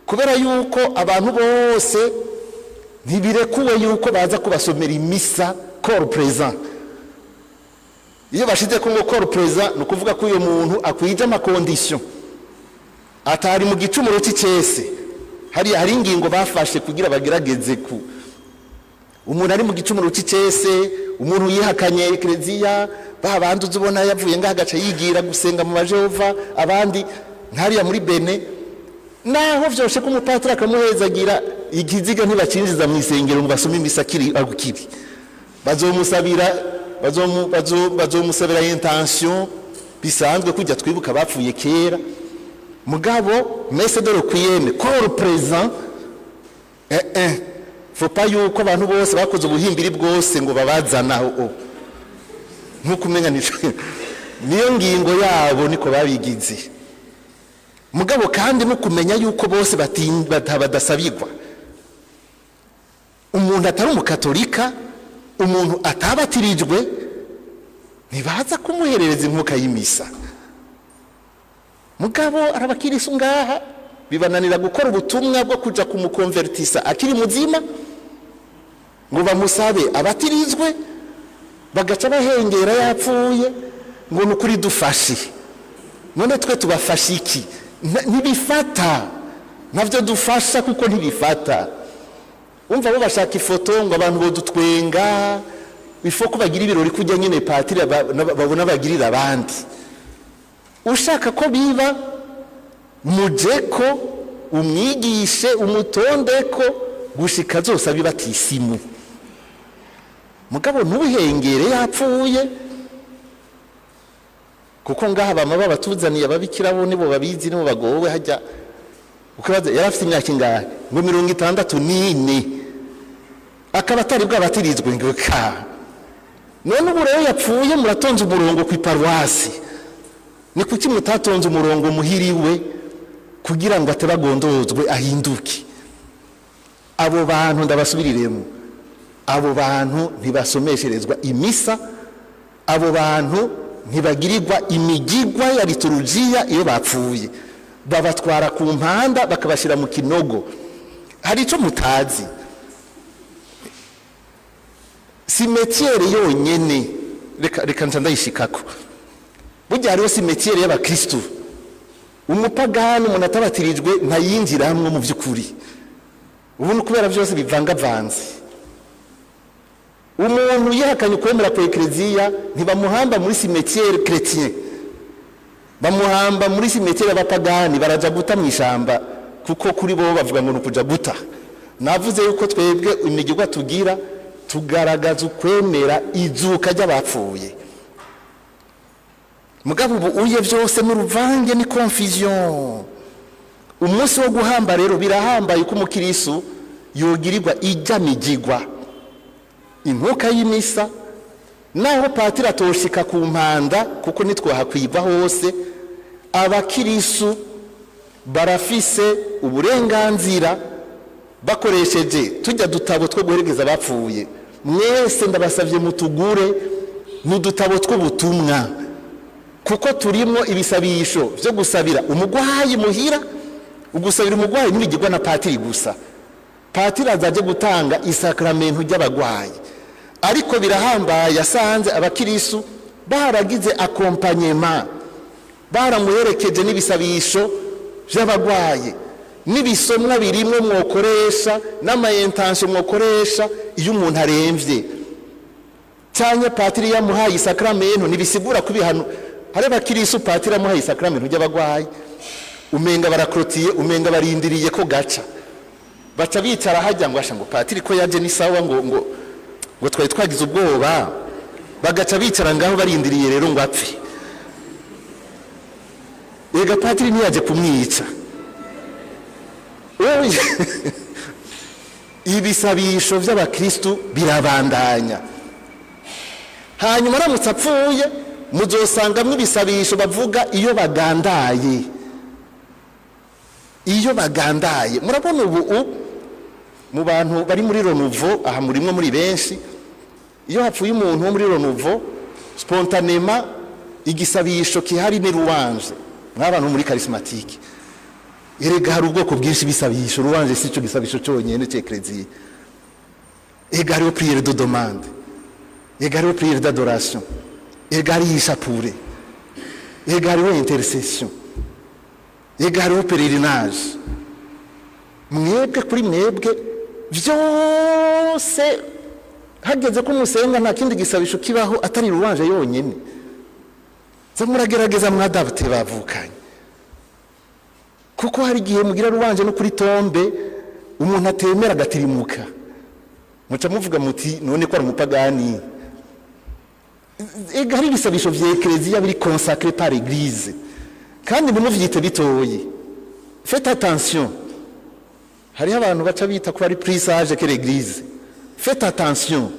kubera yuko abantu bose ntibirekuwe yuko baza kubasomera imisa corps présent. Iyo bashize ko ngo corps présent no kuvuga ko uyo muntu akwije amakondisyon, atari mu gicumuro cy'icese. Hari ingingo bafashe kugira bagerageze ku umuntu ari mu gicumuro cy'icese, umuntu yihakanye ekleziya, babandi uzubona yavuye ngaha gaca yigira gusenga mu bajehova, abandi ntariya muri Bene naho vyoshe ko umupatiri akamuhezagira ikiziga ntibacinjiza mu isengero ngo basome imisa kiri agukiri. Bazomusabira intention bisanzwe kujya twibuka bapfuye kera. Mugabo messe de requiem corps présent, faut pas yuko abantu bose bakoze ubuhimbiri bwose ngo babazanaho nkukumenya niyo ngingo yabo niko babigize. Mugabo kandi nukumenya yuko bose badasabirwa. Umuntu atari umukatolika, umuntu atabatirijwe, ntibaza kumuherereza inkuka y'imisa. Mugabo arabakirisu ngaha bibananira gukora ubutumwa bwo kuja kumukonvertisa akiri muzima ngo bamusabe abatirizwe, bagaca bahengera yapfuye ngo nukuri dufashe. None twe tubafasha iki? Ntibifata, navyo dufasha kuko ntibifata. Umva bo bashaka ifoto ngo abantu bodutwenga, bifoko bagira ibirori kujya nyine patiri babona bagirira abandi. Ushaka ko biba mujeko umwigishe umutondeko gushika zose abibatisimu. Mugabo ntuhengere yapfuye, kuko ngaha bama batuzaniye ababikira bo nibo babizi nibo bagowe hajya. Ukabaza yarafite imyaka ingahe? Ngo 64. Akaba atari bwabatirizwe ngo ka. None ubu rero yapfuye muratonze umurongo ku iparuwasi. Ni kuki mutatonze umurongo muhiriwe kugira ngo atabagondozwe ahinduke? Abo bantu ndabasubiriremo, abo bantu ntibasomesherezwa imisa, abo bantu ntibagirirwa imigigwa ya liturujia iyo bapfuye. Babatwara ku mpanda bakabashira mu kinogo. Hari ico mutazi, simetiere yonyene reka ndayishikako. Burya hariho simetiere y'abakristo. Umupagani umuntu atabatirijwe ntayinjiramwe mu by'ukuri. Ubu kubera byose bivangavanze. Umuntu yihakanye kwemera kwa ekleziya ntibamuhamba muri simetiere chrétien, bamuhamba muri simetiere y'abapagani. Baraja guta mu ishamba kuko kuri bo bavuga ngo nukuja guta. Navuze yuko twebwe imigirwa tugira tugaragaza ukwemera izuka ry'abapfuye. Mugabo ubu uye byose n'uruvange ni confusion. Umunsi wo guhamba rero birahambaye ko umukirisu yogirirwa ijya migigwa inkuka y'imisa, naho patiri atoshika ku mpanda kuko nitwahakwiva hose. Abakirisu barafise uburenganzira bakoresheje tujya dutabo two guherekeza bapfuye. Mwese ndabasavye mutugure n'udutabo tw'ubutumwa, kuko turimo ibisabisho byo gusabira umugwayi muhira. Ugusabira umugwayi n'ibigirwa na patiri gusa. Patiri azaje gutanga isakramento ry'abagwayi, ariko birahambaye yasanze abakirisu baragize accompagnement, baramuherekeje n'ibisabisho by'abagwayi n'ibisomwa birimwe mwokoresha n'ama intention mwokoresha iyo umuntu aremvye. cyane patiri yamuhaye isakramento nibisigura kubihano hari bakirisu patiri yamuhaye isakramento ry'abagwayi umenga barakrotiye umenga barindiriye ko gaca baca bicara hajya ngo ashango patiri ko yaje ni sawa ngo twari twagize ubwoba bagaca bicara ngaho barindiriye rero ngo apfe ega patiri niyaje kumwica ibisabisho by'abakristo birabandanya hanyuma aramutse apfuye muzosangamwe ibisabisho bavuga iyo bagandaye murabona ubu mu bantu bari muri Renouveau aha murimwe muri benshi iyo hapfuye umuntu wo muri Renouveau spontanément igisabisho kihari ni louange nk'abantu muri charismatique erega hari ubwoko bwinshi bisabisho louange si cyo gisabisho cyonyine cy'eklezia ega hariho prière de demande ega hariho prière d'adoration ega hariho ishapure ega hariho intercession ega hariho pèlerinage mwebwe kuri mwebwe byose hageze ko musenga nta kindi gisabisho kibaho atari louange yonyine zamuragerageza mwadabute bavukanye kuko hari gihe mugira louange no kuri tombe umuntu atemera agatirimuka muca muvuga muti none ko ari umupagani ega hari ibisabisho vy'eklezia biri consacré par l'église kandi ntimuvyite bitoye faites attention hari abantu baca bita ko ari plus sage que l'église faites attention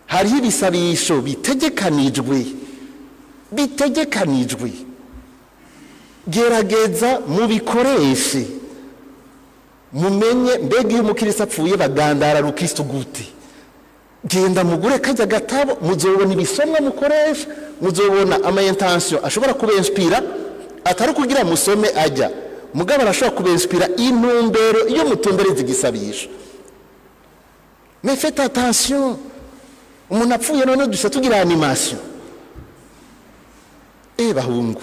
hari ibisabisho bitegekanijwe gerageza mubikoreshe mumenye mbega iyo umukristo apfuye bagandara rukristo gute genda mugure kajya gatabo muzobona ibisomwa mukoresha muzobona ama intention ashobora kubenspira atari kugira musome ajya mugabo arashobora kubenspira intumbero iyo mutumbereze igisabisho mais faites attention umuntu apfuye none dusa tugira animation bahungu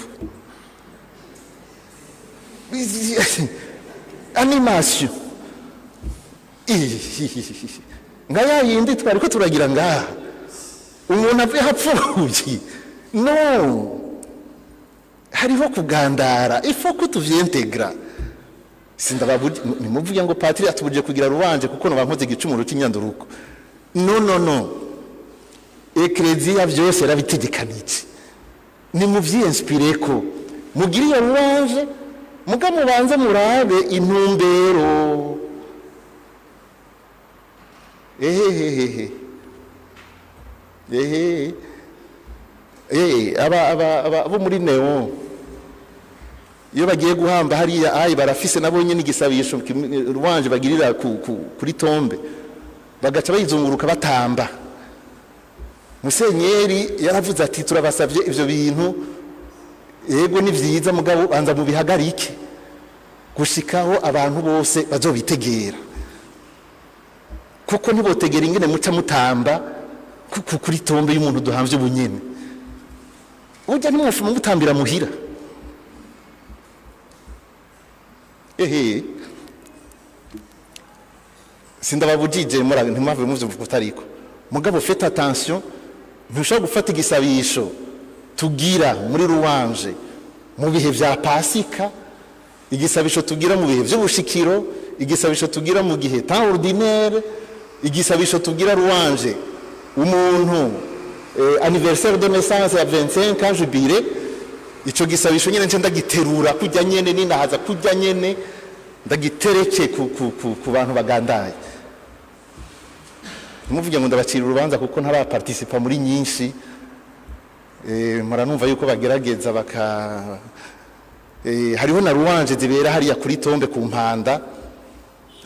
animation ngaya yindi twari ko turagira ngaha umuntu apfuye hapfuye no hariho kugandara ifo ko tuvyentegra sindababuji nimuvuye ngo patiri atubuje kugira louange kuko no bankoze igicumuro cy'inyanduruko no eklezia byose yarabitegekanije nimuvyiinspire ko mugira iyo louange muga mubanze murabe intumbero abo muri Neon iyo bagiye guhamba hariya barafise nabo nyene igisabisho louange bagirira kuri tombe bagaca bayizunguruka batamba musenyeri yaravuze ati turabasavye ivyo bintu yego ni vyiza mugabo banza mu bihagarike gushikaho abantu bose bazobitegera kuko nibotegera ingene muca mutamba kuri tombe y'umuntu duhamvye ubunyene ujya nimufuma mutambira muhira sindababujije murabe ntimwave muvyo kutariko mugabo faites attention ntushobora gufata igisabisho tugira muri louange mu bihe vya pasika igisabisho tugira mu bihe vy'ubushikiro igisabisho tugira mu gihe temps ordinaire igisabisho tugira louange umuntu anniversaire de naissance ya 25 ans jubilé ico gisabisho nyene nce ndagiterura kujya nyene ninahaza kujya nyene ndagitereke ku bantu bagandaye muvuge ngo ndabacira urubanza kuko ntara participa muri nyinshi maranumva yuko bagerageza hariho na louange zibera hariya kuri tombe ku mpanda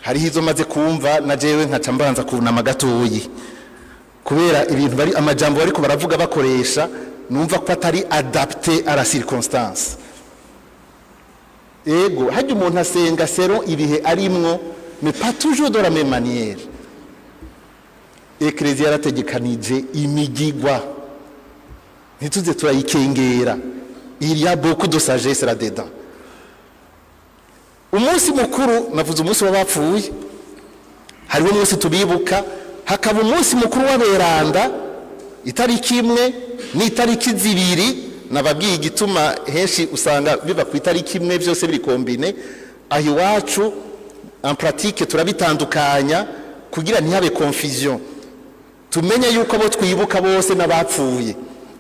hariho izo maze kumva na jewe nkaca mbanza kunama gatoyi kubera ibintu bari amajambo bariko baravuga bakoresha numva ko atari adapté à la circonstance ego hajya umuntu asenga sero ibihe arimwo mais pas toujours de la même manière eklezia yarategekanije imigigwa ntituze turayikengera il y a beaucoup de sagesse là-dedans umunsi mukuru navuze umunsi w'abapfuye hariho umunsi tubibuka hakaba umunsi mukuru w'aberanda itariki imwe n'itariki zibiri, nababwiye igituma henshi usanga biba ku itariki imwe byose biri kombine. Aho iwacu en pratique turabitandukanya kugira ntihabe confusion, tumenye yuko abo twibuka bose n'abapfuye,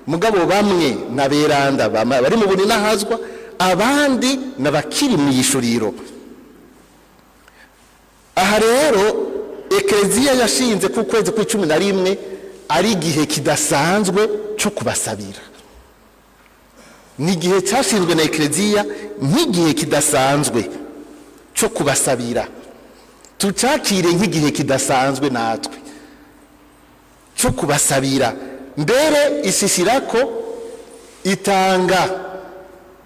mugabo bamwe naberanda bari mu bunini nahazwa, abandi nabakiri mu yishuriro. Aha rero Ekleziya yashinze ku kwezi kwa 11 ari igihe kidasanzwe cyo kubasabira. Ni igihe cyashinzwe na Ekleziya nk'igihe kidasanzwe cyo kubasabira, tucakire nk'igihe kidasanzwe natwe cyo kubasabira. Mbere isisirako itanga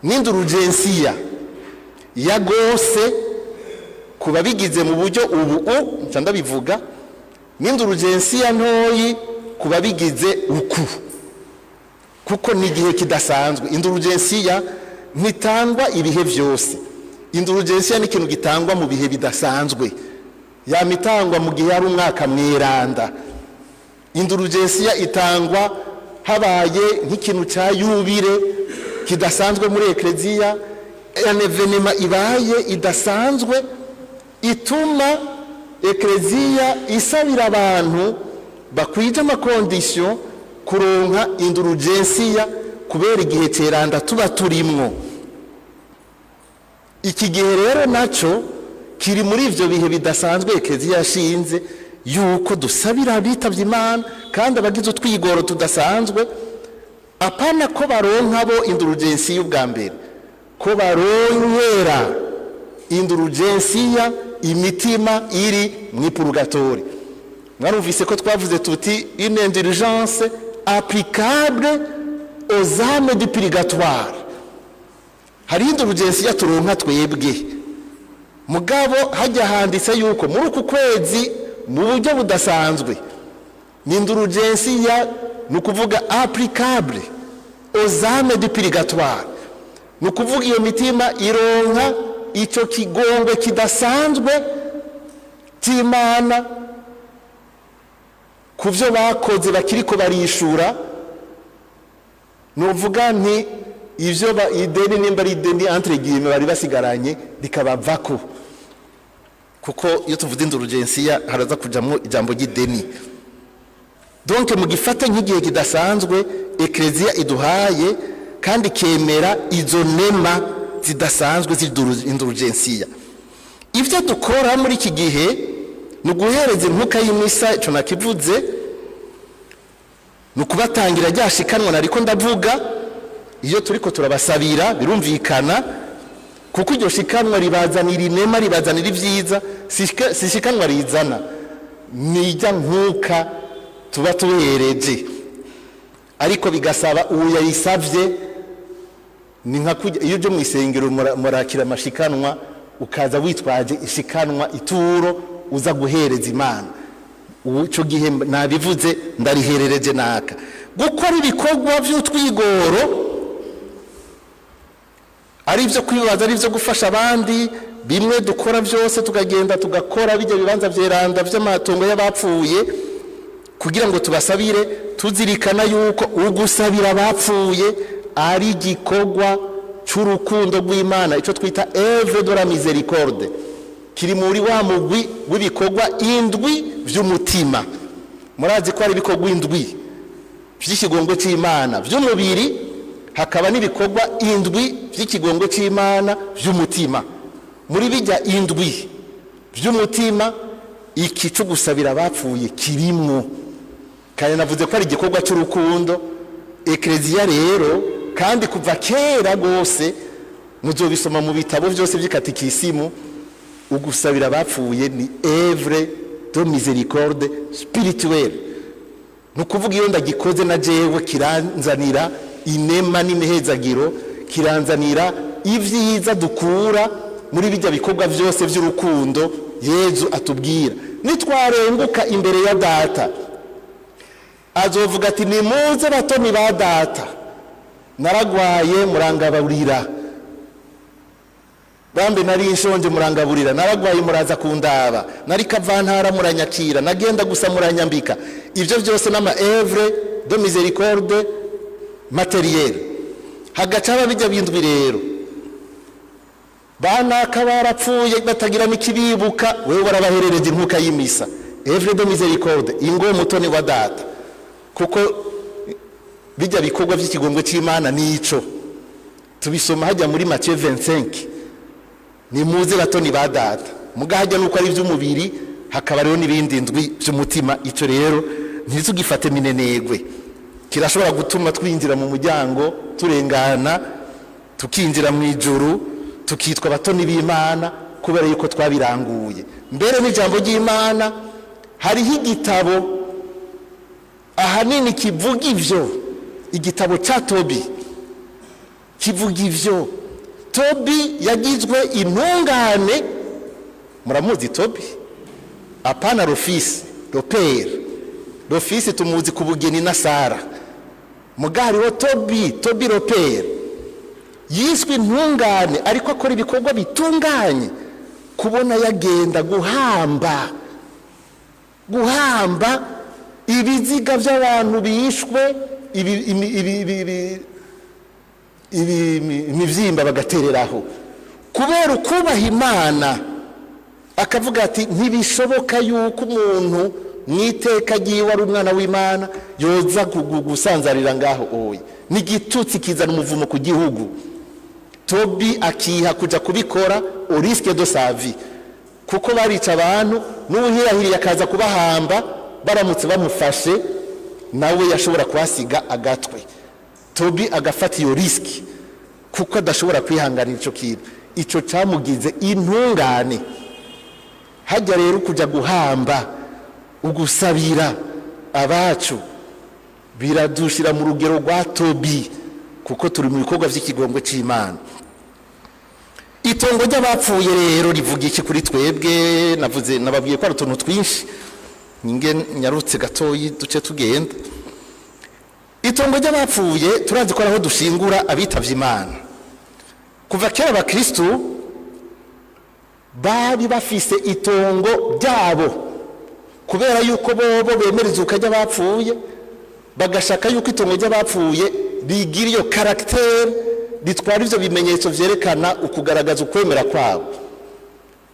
n'indurugensiya ya gose kuba bigize mu buryo ubu nca bivuga, n'indurugensiya ntoyi kuba bigize uku, kuko ni igihe kidasanzwe. Indurugensiya ntitangwa ibihe byose, indurugensiya ni ikintu gitangwa mu bihe bidasanzwe, yamitangwa mu gihe ari umwaka mweranda. Indurugensiya itangwa habaye nk'ikintu cya yubire kidasanzwe muri Ekleziya, un evenema ibaye idasanzwe ituma Ekleziya isabira abantu bakwije amakondisiyo kuronka indurugensiya kubera igihe ceranda tuba turimwo. Iki gihe rero naco kiri muri ivyo bihe bidasanzwe Ekleziya yashinze yuko dusabira abitavye Imana kandi abagize utwigoro tudasanzwe, apana ko baronka bo indurugensiya ubwa mbere, ko baronkera indurugensiya imitima iri mu purgatori. Mwarumvise ko twavuze tuti une indulgence applicable aux âmes du purgatoire. Hari indurugensiya turonka twebwe, mugabo hajya handitse yuko muri uku kwezi mu buryo budasanzwe ni indurugensiya, ni ukuvuga applicable aux âmes du purgatoire, ni ukuvuga iyo mitima ironka icyo kigongwe kidasanzwe cy'Imana ku byo bakoze bakiriko barishura. Nuvuga nti ivyo ideni nimba ari ideni entre guillemets bari basigaranye rikabavako, kuko iyo tuvuze indurugensiya haraza kujamwo ijambo ry'ideni. Donc mu gifate nk'igihe kidasanzwe Ekleziya iduhaye kandi kemera izo nema zidasanzwe z'indurugensiya. Ivyo dukora muri iki gihe ni uguhereza inkuka y'imisa, ico nakivuze, ni ukubatangira ryashikanwa nariko ndavuga. Iyo turiko turabasabira birumvikana, kuko iryo shikanwa ribazanira inema, ribazanira ivyiza, si shikanwa rizana, nijya nkuka tuba tuhereje. Ariko bigasaba uwo yayisavye, ni nka iyo uje mu isengero murakira amashikanwa ukaza witwaje ishikanwa ituro uza guhereza Imana, uco gihe nabivuze ndariherereje naka. Gukora ibikorwa by'utwigoro ari byo kwibaza, ari byo gufasha abandi, bimwe dukora byose tukagenda tugakora bijya bibanza byeranda by'amatongo y'abapfuye kugira ngo tubasabire, tuzirikana yuko ugusabira abapfuye ari igikorwa cy'urukundo rw'Imana, icyo twita œuvre de la miséricorde, kiri muri wa mugwi w'ibikorwa indwi by'umutima. Murazi ko ari ibikorwa indwi by'ikigongwe cy'Imana by'umubiri, hakaba n'ibikorwa indwi by'ikigongwe cy'Imana by'umutima. Muri bijya indwi by'umutima iki cyo gusabira abapfuye kirimwo, kandi navuze ko ari igikorwa cy'urukundo. Ekleziya rero kandi kuva kera gose muzobisoma mu bitabo byose by'ikatikisimu, ugusabira abapfuye ni œuvre de miséricorde spirituelle. Nukuvuga iyo ndagikoze na jewe kiranzanira inema n'imihezagiro, kiranzanira ivyiza dukura muri bijya bikorwa byose by'urukundo Yezu atubwira. Nitwarenguka imbere ya data azovuga ati nimuze batoni ba data, naragwaye murangaburira, bambe nari inshonje murangaburira, naragwaye muraza kundaba, nari kavantara muranyakira, nagenda gusa muranyambika. Ivyo byose n'ama œuvre de miséricorde matérielle. Hagacaba bijya bindwi rero, banaka barapfuye batagira n'ikibibuka, wewe warabaherereje inkuka y'imisa, evre de miséricorde, ingo mutoni wa data, kuko bijya bikorwa by'ikigongwe cy'Imana nico tubisoma hajya muri Matthieu 25, ni muze batoni ba data, mugahajya nuko ari by'umubiri, hakaba rero n'ibindi ndwi by'umutima. Ico rero ntizugifate minenegwe, kirashobora gutuma twinjira mu muryango turengana, tukinjira mu ijuru, tukitwa batoni b'Imana kubera yuko twabiranguye. Mbere n'ijambo ry'Imana hariho igitabo ahanini kivuga ivyo, igitabo cha Tobi kivuga ivyo. Tobi yagizwe intungane, muramuzi Tobi, apana Rofisi, Rofisi tumuzi ku bugeni na Sara, mugari wo Tobi Ropere yiswe intungane, ariko akora ibikorwa bitunganye. Kubona yagenda guhamba ibiziga by'abantu bishwe, imivyimba bagatereraho, kubera ukubaha Imana, akavuga ati ntibishoboka yuko umuntu mwiteka giwe ari umwana w'Imana yoza gusanzarira ngaho. Oya, ni gitutsi kizana umuvumo ku gihugu. Tobi akiha kuja kubikora au risque de sa vie, kuko barica abantu n'ubuhirahiriye akaza kubahamba, baramutse bamufashe nawe yashobora kuhasiga agatwe. Tobi agafata iyo riski kuko adashobora kwihanganira ico kintu. Ico camugize intungane. Hajya rero kuja guhamba, ugusabira abacu, biradushira mu rugero rwa Tobi, kuko turi mu bikorwa by'ikigongwe cy'Imana. Itongo ry'abapfuye rero rivuga iki kuri twebwe? Nababwiye ko ari utuntu twinshi, ninge nyarutse gatoyi duce tugenda. Itongo ry'abapfuye turazi ko araho dushingura abitavye Imana. Kuva kera abakristo bari bafise itongo ryabo, kubera yuko bobo bemera izuka ry'abapfuye, bagashaka yuko itongo ry'abapfuye bigira iyo caractère, bitwara ivyo bimenyetso vyerekana ukugaragaza ukwemera kwabo.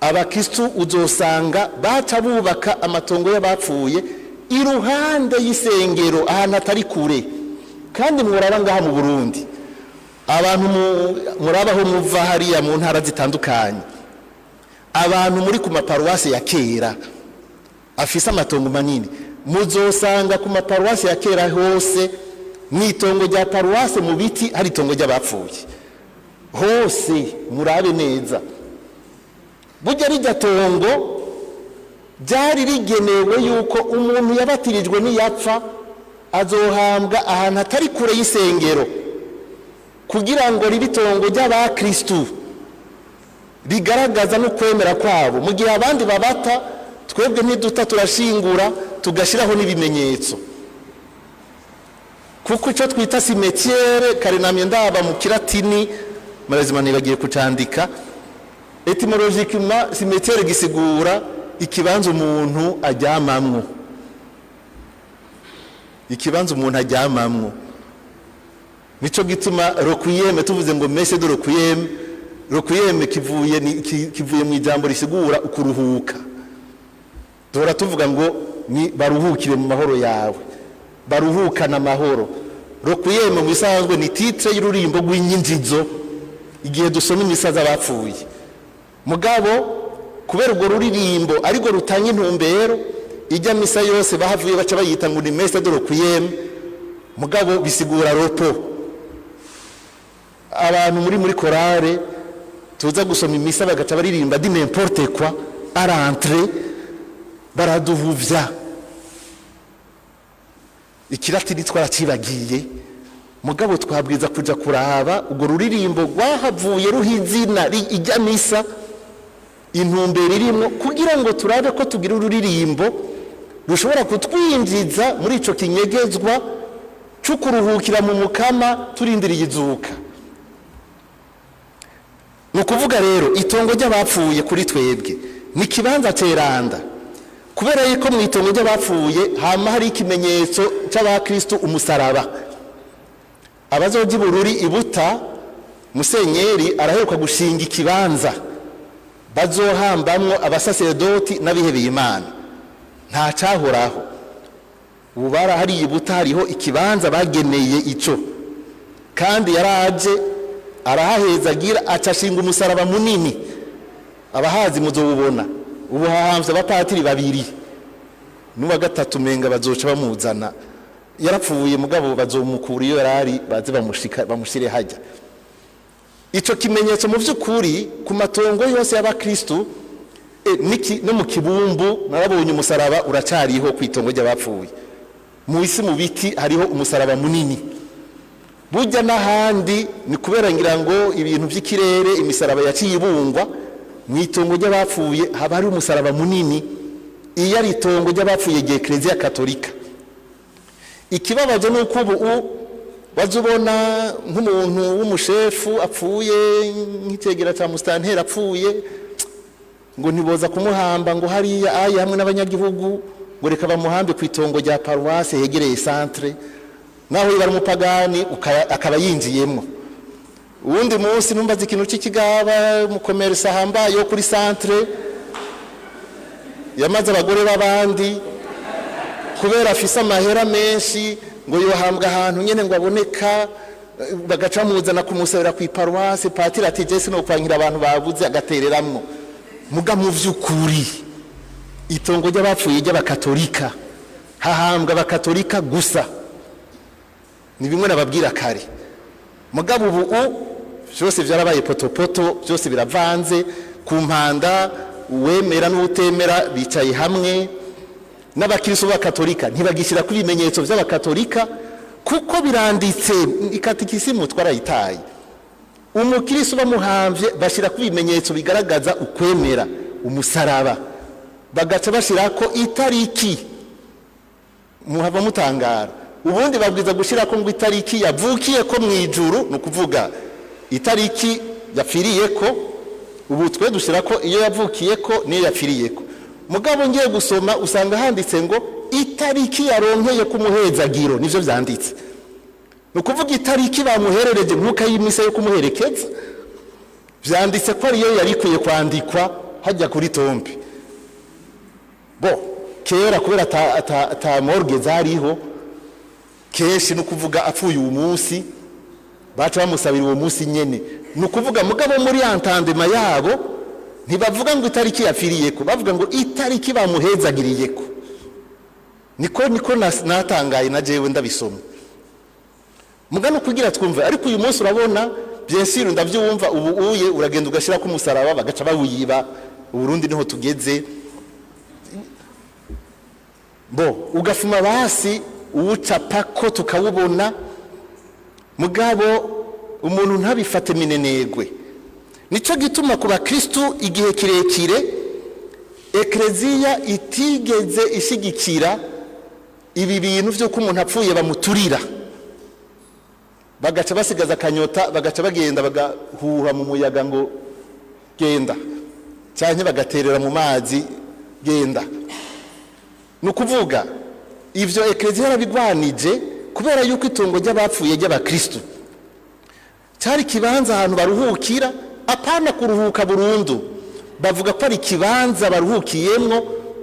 Abakristo uzosanga baca bubaka amatongo y'abapfuye iruhande y'isengero, ahantu atari kure. Kandi muraba ngaha mu Burundi, abantu murabaho muva hariya mu ntara zitandukanye, abantu muri ku maparuwasi ya kera afise amatongo manini, muzosanga ku maparuwasi ya kera hose n'itongo rya paruwasi mu biti hari itongo ry'abapfuye hose. Murabe neza, burya rijya tongo ryari rigenewe yuko umuntu yabatirijwe niyapfa azohambwa ahantu atari kure y'isengero, kugira ngo ribe itongo ry'abakristu rigaragaza no kwemera kwabo. Mu gihe abandi babata, twebwe ntiduta turashingura tugashiraho n'ibimenyetso, kuko icyo twita cimetière, kare namye ndaba mu Kilatini, marazima nibagiye kucandika, etymologiquement cimetière gisigura ikibanza umuntu ajyamamwo, ikibanza umuntu ajyamamwo. Nico gituma requiem, tuvuze ngo messe de requiem kivuye mu ijambo risigura ukuruhuka. Dora tuvuga ngo ni baruhukire mu mahoro yawe, baruhukana amahoro. Requiem mu bisanzwe ni titre y'ururimbo rw'inyinjizo igihe dusoma imisaza bapfuye. Mugabo kubera urwo ruririmbo ariko rutanga intumbero, ijya misa yose bahavuye baca bayita ngo ni messe de requiem, mugabo bisigura repos. Abantu muri korale tuza gusoma imisa bagaca baririmba di n'importe quoi à rentrer, baraduhuvya. Ikilatini twaracibagiye, mugabo twabwiza kuja kuraba urwo ruririmbo rwahavuye ruhizina ijya misa, intumbero irimwo, kugira ngo turabe ko tugira ururirimbo rushobora kutwinjiza muri ico kinyegezwa cyo kuruhukira mu mukama turindiriye izuka. Nukuvuga rero itongo ry'abapfuye kuri twebwe ni kibanza ceranda, kubera yuko mu itongo ry'abapfuye hama hari ikimenyetso cy'abakristo umusaraba. Abazoji bururi ibuta musenyeri araheruka gushinga ikibanza bazohambamwo abasaserdoti n'abihebeye Imana, nta cahoraho. Ubu barahari ibuta hariho ikibanza bageneye ico, kandi yaraje arahahezagira acashinga umusaraba munini, abahazi muzobubona. Ubu hahamvye abapatiri babiri n'uwa gatatu menga bazoca bamuzana, yarapfuye mugabo bazomukura iyo yarari baze bamushire hajya. Ico kimenyetso mu vy'ukuri ku matongo yose y'abakristo no mu kibumbu narabonye umusaraba uracariho ku itongo ry'abapfuye. Mu isi mu biti hariho umusaraba munini. Burya n'ahandi ni kubera ngira ngo ibintu by'ikirere imisaraba yaciye ibungwa, mu itongo ry'abapfuye haba hari umusaraba munini. Iyo ari itongo ry'abapfuye rya Eklezia Katolika. Ikibabaje nuko ubu bazubona nk'umuntu w'umushefu apfuye, nk'itegera cya mustanteri apfuye, ngo ntiboza kumuhamba ngo hariya ayi hamwe n'abanyagihugu, ngo reka bamuhambe ku itongo rya paruwase hegereye centre, naho yari umupagani akaba yinjiyemo. Uwundi munsi numbaza ikintu cy'ikigaba umukomerisa hambaye yo kuri centre yamaze abagore b'abandi kubera afise amahera menshi, ngo yohambwa ahantu nyene ngo aboneka, bagaca muzana kumusabira ku iparuwase. Patiri ati jesi no kwankira abantu babuze agatereramwo. Muga mu vy'ukuri itongo ry'abapfuye ry'abakatolika hahambwa abakatolika gusa, ni bimwe nababwira kare. Mugabo ubu byose byarabaye potopoto, byose biravanze ku mpanda, uwemera n'utemera bicaye hamwe. N'abakristo b'abakatolika ntibagishira ku bimenyetso by'abakatolika kuko biranditse ikatikisimu twarayitaye. Umukristo bamuhamvye bashira ku bimenyetso bigaragaza ukwemera, umusaraba, bagaca bashira ko itariki. Muhava mutangara. Ubundi babwiza gushira ko ngo itariki yavukiye ko mwijuru, no kuvuga itariki yapfiriye ko. Ubu twe dushira ko iyo yavukiye ko niyo yapfiriye ko. Mugabo ngiye gusoma usanga handitse ngo itariki yaronkeye kumuhezagiro, nivyo vyanditse. No kuvuga itariki bamuherereje nkuka y'imise yo kumuherekeza, vyanditse ko ariyo yarikwiye kwandikwa hajya kuri tombe. Bo kera kubera ata morgue zariho, keshi no kuvuga apfuye uwo munsi baca bamusabira uwo munsi nyene. No kuvuga mugabo muri antandema yabo ntibavuga ngo itariki yapfiriye ko, bavuga ngo itariki bamuhezagiriye ko. Niko natangaye na jewe ndabisoma. Mugano kugira twumva, ariko uyu munsi urabona bien sûr ndavyumva. Ubu uye uragenda ugashira ku musaraba bagaca bawiba. Uburundi niho tugeze. Bo ugafuma basi uwucapa ko tukawubona, mugabo umuntu ntabifate minenegwe. Nico gituma ku bakristo igihe kirekire Eklezia itigeze ishigikira ibi bintu byo ko umuntu apfuye bamuturira, bagaca basigaza kanyota, bagaca bagenda bagahuha mu muyaga ngo genda, cyane bagaterera mu mazi genda. Nukuvuga ivyo Eklezia yarabigwanije kubera yuko itongo ry'abapfuye ry'abakristo cyari kibanza ahantu baruhukira, apana kuruhuka burundu. Bavuga ko ari kibanza baruhukiyemwo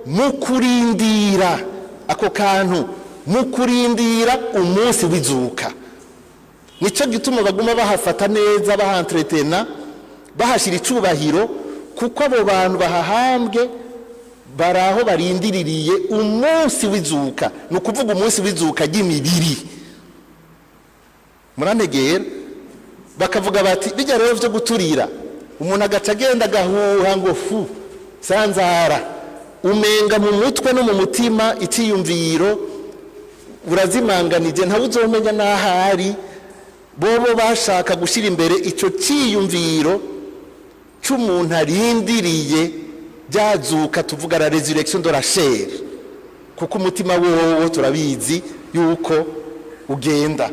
mu kurindira ako kantu, mu kurindira umunsi w'izuka. Nico gituma baguma bahafata neza, bahantretena, bahashira icubahiro, kuko abo bantu bahahambwe baraho barindiririye umunsi w'izuka. No kuvuga umunsi w'izuka ry'imibiri. Murantegera bakavuga bati bijya rero byo guturira, umuntu agaca agenda agahuha ngo fu sanzara, umenga mu mutwe no mu mutima iciyumviro urazimanganije, ntawe uzomenya n'ahari. Bobo bashaka gushira imbere ico ciyumviro c'umuntu arindiriye byazuka, tuvuga la resurrection de la chair, kuko umutima wowo turabizi yuko ugenda.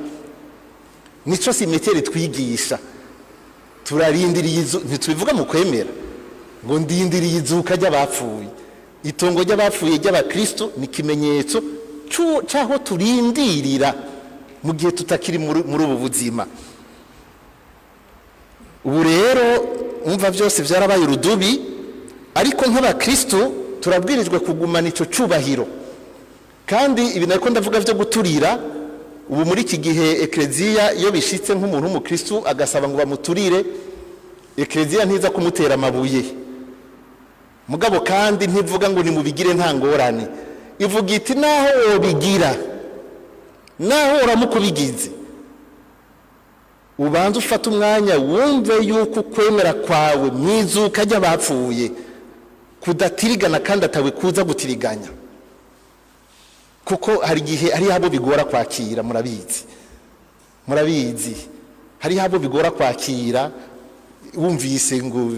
Nico simeteri twigisha, turarindiriye ntitubivuga mu kwemera ngo ndindiriye izuka ry'abapfuye. itongo ry'abapfuye ry'abakristo ni ikimenyetso cy'aho turindirira mu gihe tutakiri muri ubu buzima. Ubu rero umva byose byarabaye urudubi, ariko nk'abakristo turabwirijwe kugumana ico cubahiro. Kandi ibi nako ndavuga byo guturira, ubu muri iki gihe ekleziya iyo bishitse nk'umuntu w'umukristo agasaba ngo bamuturire, ekleziya ntiza kumutera amabuye. Mugabo kandi ntivuga ngo nimubigire nta ngorane, ivuga iti naho wobigira, naho uramukubigize, ubanza ufata umwanya wumve yuko kwemera kwawe mwizuka ry'abapfuye kudatirigana kandi atawe kuza gutiriganya. Kuko hari igihe ari abo bigora kwakira, murabizi hari abo bigora kwakira, wumvise ngo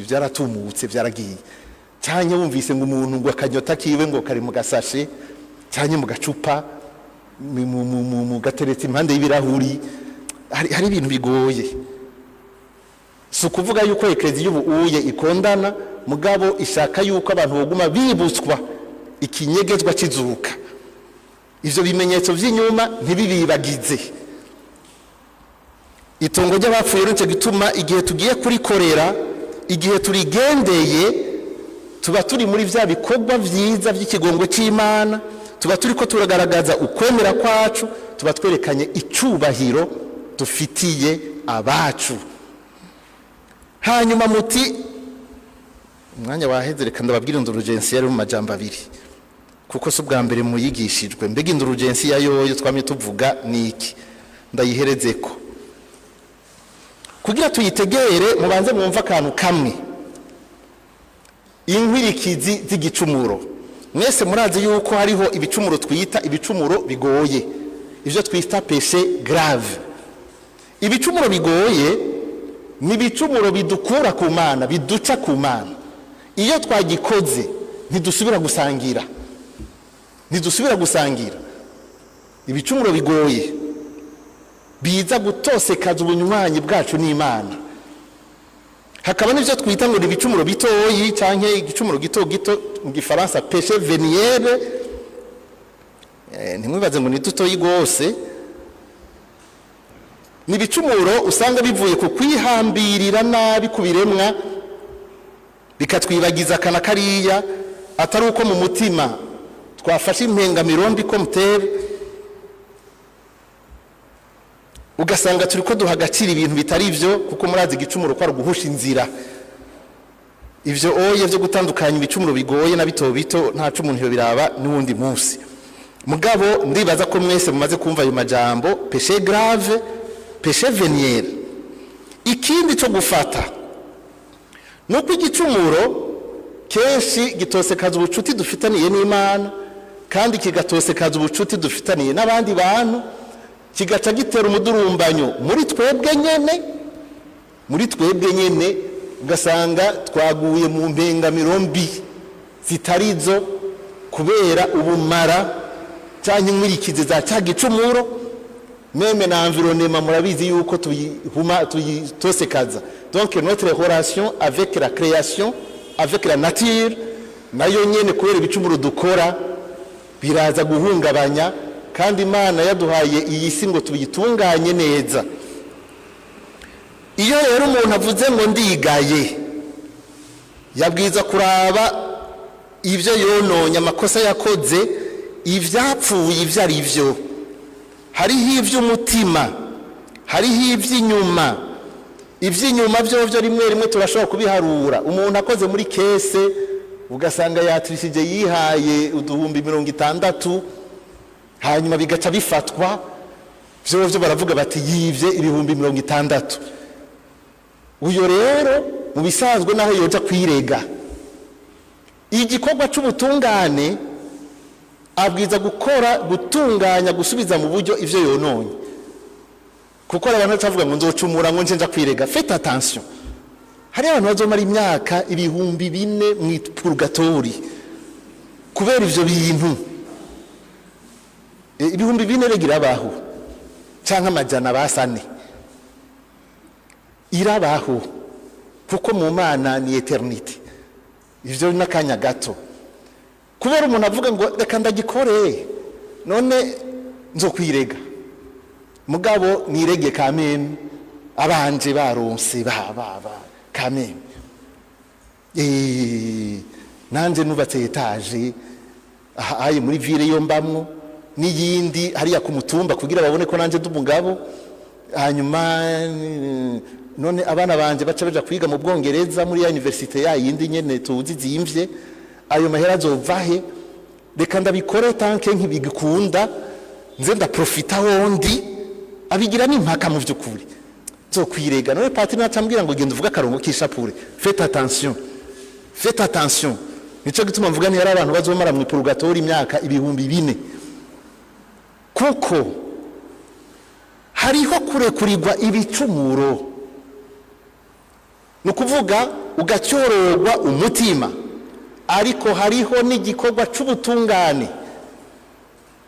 byaratumutse byaragiye, cyane wumvise ngo umuntu ngo akanyota kiwe ngo kari mu gasashe cyane mu gacupa mu gateretse impande y'ibirahuri, hari ibintu bigoye. Si ukuvuga yuko ekleziya ubu uye ikondana, mugabo ishaka yuko abantu baguma bibutswa ikinyegezwa kizuka. Ivyo bimenyetso vy'inyuma ntibibibagize. Itongo ry'abapfuye rero gituma igihe tugiye kurikorera, igihe turigendeye, tuba turi muri vya bikorwa vyiza vy'ikigongo c'Imana, tuba turiko turagaragaza ukwemera kwacu, tuba twerekanye icubahiro dufitiye abacu. Hanyuma muti umwanya waheze, reka ndababwira indulgensiya yari mu majambo abiri, kuko si ubwa mbere muyigishijwe. Mbega indulgensiya yoyo twamye tuvuga niki? Ndayiherezeko kugira tuyitegere. Mubanze mwumva akantu kamwe, inkwirikizi z'igicumuro. Mwese murazi yuko hariho ibicumuro twita ibicumuro bigoye, ivyo twita péché grave. Ibicumuro bigoye ni ibicumuro bidukura ku Mana, biduca ku Mana. Iyo twagikoze ntidusubira gusangira. Ibicumuro bigoye biza gutosekaza ubunywanyi bwacu n'Imana. Hakaba n'ivyo twita ngo ibicumuro bitoyi canke igicumuro gito mu Gifaransa péché veniel. Ntimwibaze ngo ni dutoyi gose. Ni ibicumuro usanga bivuye ku kwihambirira nabi ku biremwa, bikatwibagiza kana kariya, atari uko mu mutima twafashe impengamirombi ko mutere, ugasanga turiko duhagacira ibintu bitari ivyo, kuko murazi igicumuro kwa guhusha inzira. Ivyo oye vyo gutandukanya ibicumuro bigoye na bito bito nta cumuntu yo biraba n'uwundi munsi. Mugabo ndibaza ko mwese mumaze kumva ayo majambo péché grave, péché veniel. Ikindi cyo gufata nuko igicumuro kenshi gitosekaza ubucuti dufitaniye n'Imana, kandi kigatosekaza ubucuti dufitaniye n'abandi bantu, kigaca gitera umudurumbanyo muri twebwe nyene, ugasanga twaguye mu mpengamirombi zitarizo kubera ubumara cyangwa inkwirikizi za cya gicumuro. Meme na environnement murabizi yuko tuyitosekaza. Donc notre relation avec la création, avec la nature, nayo nyene kubera ibicumuro dukora biraza guhungabanya, kandi Imana yaduhaye iyi si ngo tuyitunganye neza. Iyo rero umuntu avuze ngo ndigaye, yabwiza kuraba ivyo yononye, amakosa yakoze, ivyapfuye ivyo ari vyo. Hariho ivy'umutima, hariho ivy'inyuma. Ivy'inyuma vyo rimwe turashobora kubiharura. Umuntu akoze muri kese ugasanga yatrishije yihaye uduhumbi 60, hanyuma bigaca bifatwa, vyo baravuga bati yivye ibihumbi 60. Uyo rero mu bisanzwe naho yoja kwirega. Igikorwa c'ubutungane abwiza gutunganya, gusubiza mu buryo ivyo yononye. Kuko abantu bacavuga ngo nzocumura ngo nje kwirega. Faites attention. Hari abantu bazomara imyaka 4,000 mu purgatori kubera ivyo bintu. 4,000 regira baho canke amajana basane irabaho, kuko mu Mana ni eternity. Ivyo nakanya gato. kubera umuntu avuga ngo reka ndagikore none nzokwirega mugabo nirege kameme abanje baronse kameme nanje nubatse etaje ahaye muri ville yo mbamwo n'iyindi hariya ku mutumba kugira babone ko nanje ndumugabo hanyuma none abana banje baca baja kwiga mu Bwongereza muri ya universite ya yindi nyene tuzi zimvye ayo mahera azovahe reka ndabikore tanke nk'ibigikunda nze ndaprofita wondi abigira n'impaka mu vy'ukuri zokwirega none patiri natambwira ngo genda uvuga akarongo k'ishapure faites attention nico gituma mvuga ntiyari abantu bazomara mu purgatori imyaka 4,000 kuko hariho kurekurirwa ibicumuro nukuvuga ugacyororwa umutima ariko hariho n'igikorwa c'ubutungane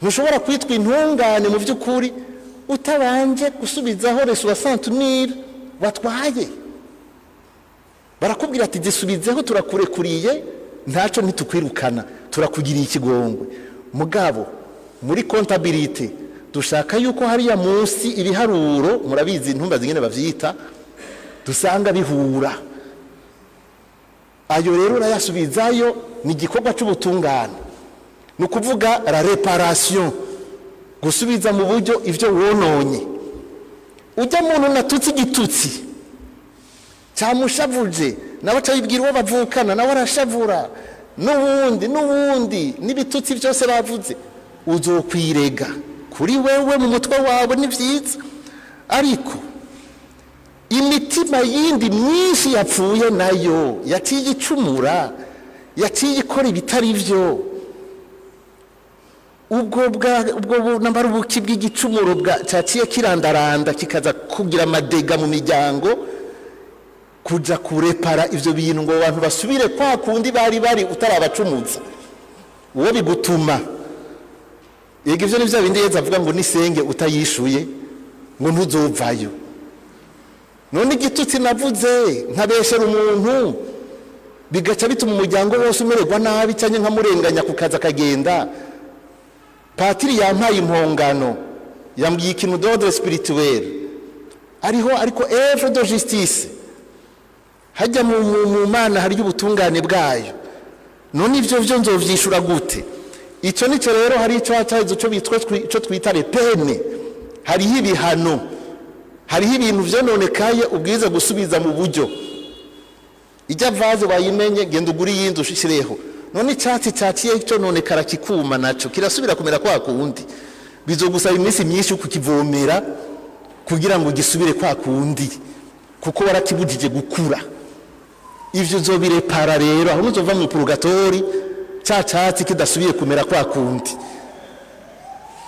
ntushobora kwitwa intungane mu vy'ukuri utabanje gusubizaho resu wa santunire watwaye barakubwira ati gisubizeho turakurekuriye ntaco ntitukwirukana turakugiriye ikigongwe mugabo muri comptabilité dushaka yuko hariya munsi ibiharuro murabizi intumba zingene bavyita dusanga bihura ayo rero urayasubizayo ni igikorwa c'ubutungane nukuvuga la réparation gusubiza mu buryo ivyo wononye ujya muntu natutsi igitutsi cyamushavuje nawe acabibwira uwo bavukana nawe arashavura n'ubundi n'ibitutsi byose bavuze uzokwirega kuri wewe mu mutwe wawe ni vyiza ariko imitima yindi myinshi yapfuye nayo yaciye icumura yaciye ikora ibitari vyo ubwo nambara ubuki bw'igicumuro cyaciye kirandaranda kikaza kugira amadega mu miryango kuja kurepara ivyo bintu ngo abantu basubire kwa kundi bari utarabacumuza uwo bigutuma yego ivyo nivyo bindi yeza avuga ngo nisenge utayishuye ngo ntuzovayo none igitutsi navuze nkabeshera umuntu bigaca bituma umuryango wose umererwa nabi cyane nkamurenganya kukaza kagenda patiri yampaye impongano yambwiye ikintu d'ordre spirituel ariko œuvre de justice hajya mu mana hari ubutungane bwayo none ivyo nzovyishura gute ico nico rero hari ico hacazo cyo bitwa cyo twita repene hariho ibihano hariho ibintu vyononekaye ubwiza gusubiza mu buryo ijya vaze bayimenye genda uguri yindi ushireho none icyatsi cyaciye cyo none karakikuma naco kirasubira kumera kwa kundi bizogusaba iminsi myinshi kukivomera kugira ngo gisubire kwa kundi kuko warakibujije gukura ivyo zobirepara rero aho uzova mu purgatori cyatsi kidasubiye kumera kwa kundi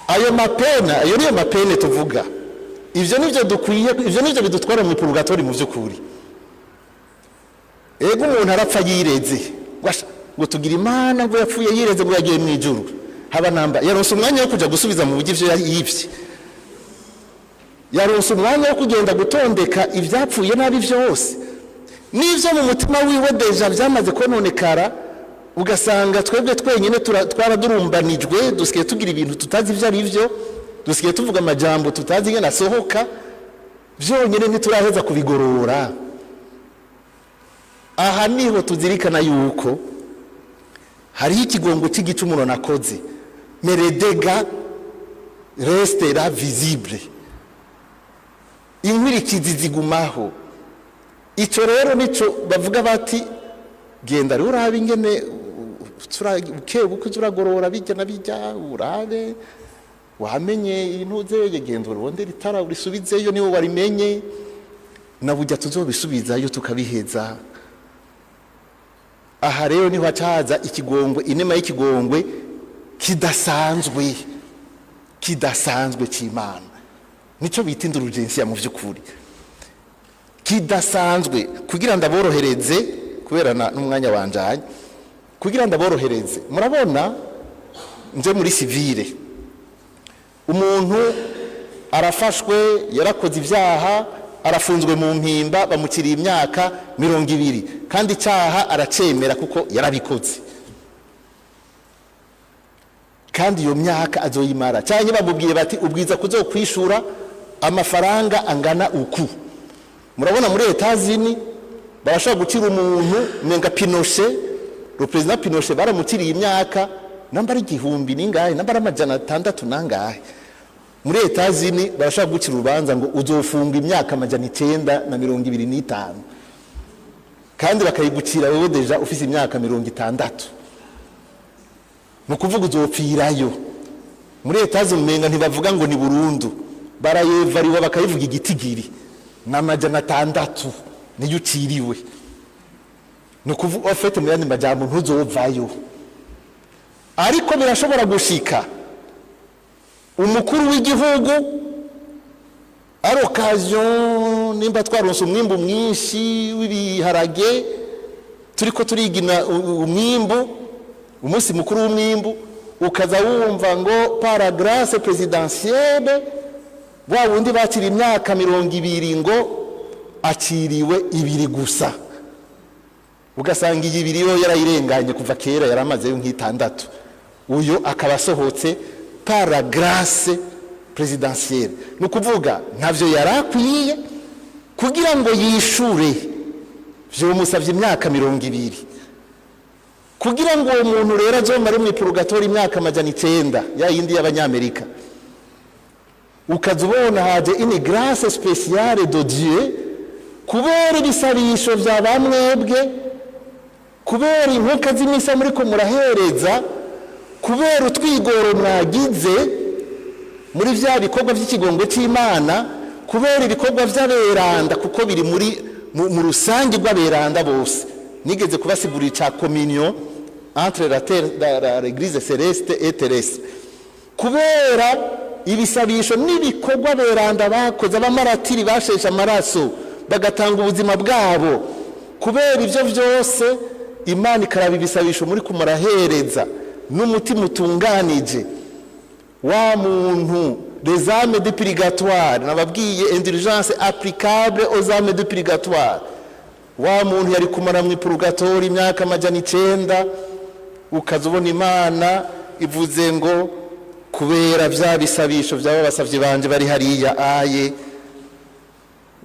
ayo niyo mapene tuvuga ivyo nivyo dukwiye ivyo nivyo bidutwara mu purgatori mu vy'ukuri ego umuntu arapfa yireze ngo tugira imana ngo yapfuye yireze ngo yagiye mu ijuru haba namba yaronse umwanya wo kuja gusubiza mu buryo ivyo yivye yaronse umwanya wo kugenda gutondeka ivyapfuye nabi vyose n'ivyo mu mutima wiwe deja vyamaze kononekara ugasanga twebwe twenyine twaradurumbanijwe dusigaye tugira ibintu tutazi ivyo ari vyo dusigaye tuvuga amajambo tutazi ngene asohoka vyonyine ntituraheza kubigorora aha niho tuzirikana yuko hariho ikigongo c'igicumuro nakoze meredega restera visible inkwirikizi zigumaho ico rero nico bavuga bati genda rero urabe ingene ukebuke uragorora bijya na bijya urabe wamenye intuze genda urondera itara urisubizeyo niwe warimenye nabujya tuzobisubizayo tukabiheza aha rero niho hacaza ikigongwe inema y'ikigongwe kidasanzwe c'Imana nico bita indulgensia mu vy'ukuri kidasanzwe kugira ndaborohereze kubera n'umwanya wanjanye kugira ndaborohereze murabona nje muri civile umuntu arafashwe yarakoze ivyaha arafunzwe mu mpimba bamukiriye imyaka 20 kandi icyaha aracemera kuko yarabikoze kandi iyo myaka azoyimara cyane babubwiye bati ubwiza kuzokwishura amafaranga angana uku. Murabona muri Etazini barashaka gucira umuntu menga Pinochet, le president Pinochet baramutiriye imyaka nambara igihumbi ningahe nambara amajana 600 nangahe. Muri Etazini barashaka gucira urubanza ngo uzofunga imyaka amajana 925 kandi bakayigucira wewe deja ufise imyaka 60. Mukuvuga uzopfirayo. Muri Etazini menga ntibavuga ngo ni Burundu, barayevariwa bakayivuga igitigiri n'amajana 6 niyo uciriwe. Nukuvuga ofete mu yandi majambo ntuzovayo. Ariko birashobora gushika umukuru w'igihugu ari occasion nimba twaronse umwimbu mwinshi w'ibiharage turiko turigina umwimbu umunsi mukuru w'umwimbu ukaza wumva ngo par grâce présidentielle wa wundi bakiri imyaka 200 ngo akiriwe 2 gusa, ugasanga iyi 2 yo yarayirenganye kuva kera yaramaze nk'itandatu. Uyo akaba sohotse par grâce présidentielle. Nukuvuga ntavyo yarakwiye kugira ngo yishure vyo musavye imyaka 200 kugira ngo umuntu rero azomare mu purgatori imyaka 900 ya yindi y'abanyamerika. Ukazubona haje une grâce spéciale de Dieu kubera ibisabisho vya bamwebwe, kubera inkuka z'imisa muri ko murahereza, kubera utwigoro mwagize muri vya bikorwa by'ikigongwe cy'Imana, kubera ibikorwa vy'aberanda kuko biri mu rusangi rw'aberanda bose. Nigeze kubasigurira ca communion entre l'église céleste et terrestre, kubera ibisabisho n'ibikorwa beranda bakoze abamaratiri bashesha amaraso bagatanga ubuzima bwabo, kubera ivyo vyose Imana ikaraba ibisabisho muri kumarahereza n'umutima utunganije. Wa muntu les âmes de purgatoire nababwiye indulgence applicable aux âmes de purgatoire. Wa muntu yari kumara mu purgatori imyaka 900 ukazubona Imana ivuze ngo kubera vya bisabisho vyaba basavye banje bari hariya aye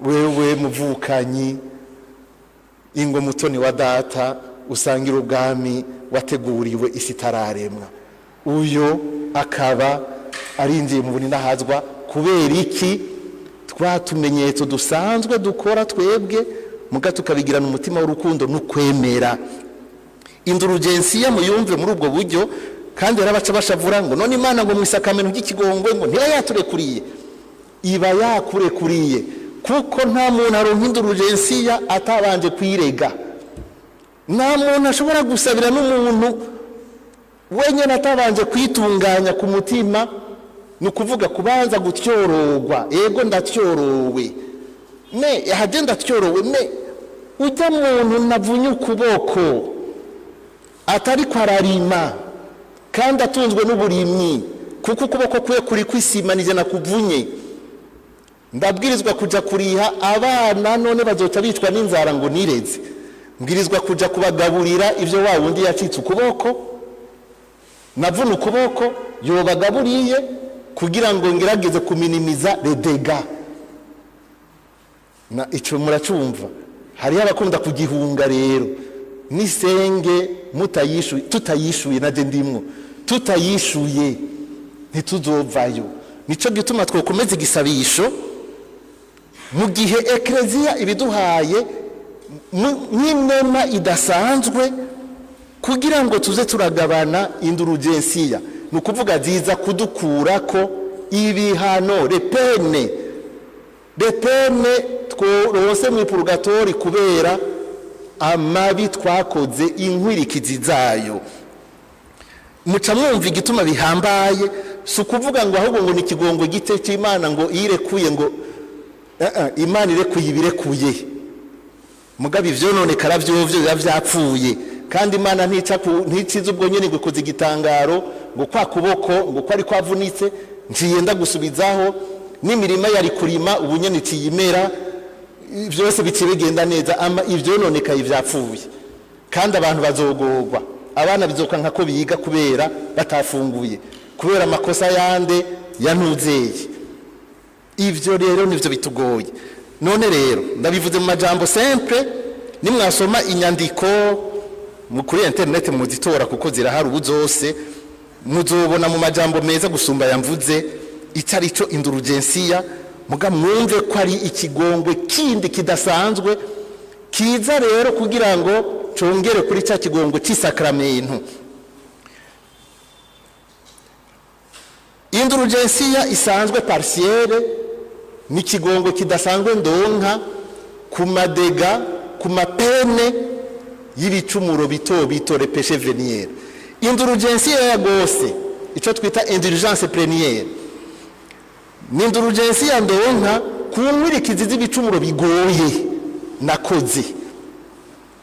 wewe muvukanyi ingo mutoni wa data usangira ubwami wateguriwe isi tararemwa. Uyo akaba arinjiye mu bunina hazwa kubera iki twatumenyetso dusanzwe dukora twebwe muga tukabigirana umutima w'urukundo n'ukwemera. Indulgensiya muyumve muri ubwo buryo kandi yarabaca bashavura ngo none Imana ngo mwisakameno ry'ikigongwe ngo ntiya yaturekuriye, iba yakurekuriye kuko nta muntu aronka indulgensiya atabanje kwirega. Nta muntu ashobora gusabira n'umuntu wenyene atabanje kwitunganya ku mutima, nukuvuga kubanza gutyorogwa. Ego ndatyorowe me yaje ndatyorowe me ujya muntu navunye ukuboko atari kwararima kandi atunzwe n'uburimyi kuko ukuboko kwe kuri kwisimanije na kuvunye, ndabwirizwa kuja kuriha abana none bazoca bicwa n'inzara ngo nireze, mbwirizwa kuja kubagaburira ivyo wa wundi yacitse ukuboko navuna ukuboko yobagaburiye kugira ngo ngerageze kuminimiza les dégâts. Na ico muracumva hari abakunda kugihunga rero nisenge mutayishuye tutayishuye naje ndimwo tutayishuye ntituzovayo. Nico gituma twokomeza igisabisho mu gihe eklezia ibiduhaye n'inema idasanzwe kugira ngo tuze turagabana indulgensiya, nukuvuga ziza kudukurako ibihano repene tworose mu purgatori kubera amabi twakoze inkwirikizi zayo. Muca mwumva igituma bihambaye, si ukuvuga ngo ahubwo ngo ni ikigongo gite cy'Imana ngo irekuye ngo Imana irekuye ibirekuye mugabe ivyo none karavyo biba vyapfuye kandi Imana nticiza ubwo nyene ngo koze igitangaro ngo kwa kuboko ngo kwari kwavunitse nciyenda gusubizaho n'imirima yari kurima ubu nyene ciyimera byose bicibigenda neza ama ivyo none kayi vyapfuye kandi abantu bazogorwa abana bizoka nkako biga kubera batafunguye kubera amakosa yande yanuzeye. Ivyo rero nivyo bitugoye. None rero ndabivuze mu majambo simple, nimwasoma inyandiko kuri internet muzitora kuko zirahari ubu zose, muzobona mu majambo meza gusumba yamvuze icarico indulgensiya, muga mwumve ko ari ikigongwe kindi kidasanzwe kiza rero kugira ngo congere kuri cya kigongwe cy'isakramento. Indulgensiya isanzwe partielle ni kigongwe kidasanzwe ndonka ku madega, ku mapene y'ibicumuro bito bito repeshe veniere. Indulgensiya ya gose ico twita indulgence plénière ni indulgensiya ndonka ku nkurikizi z'ibicumuro bigoye nakoze.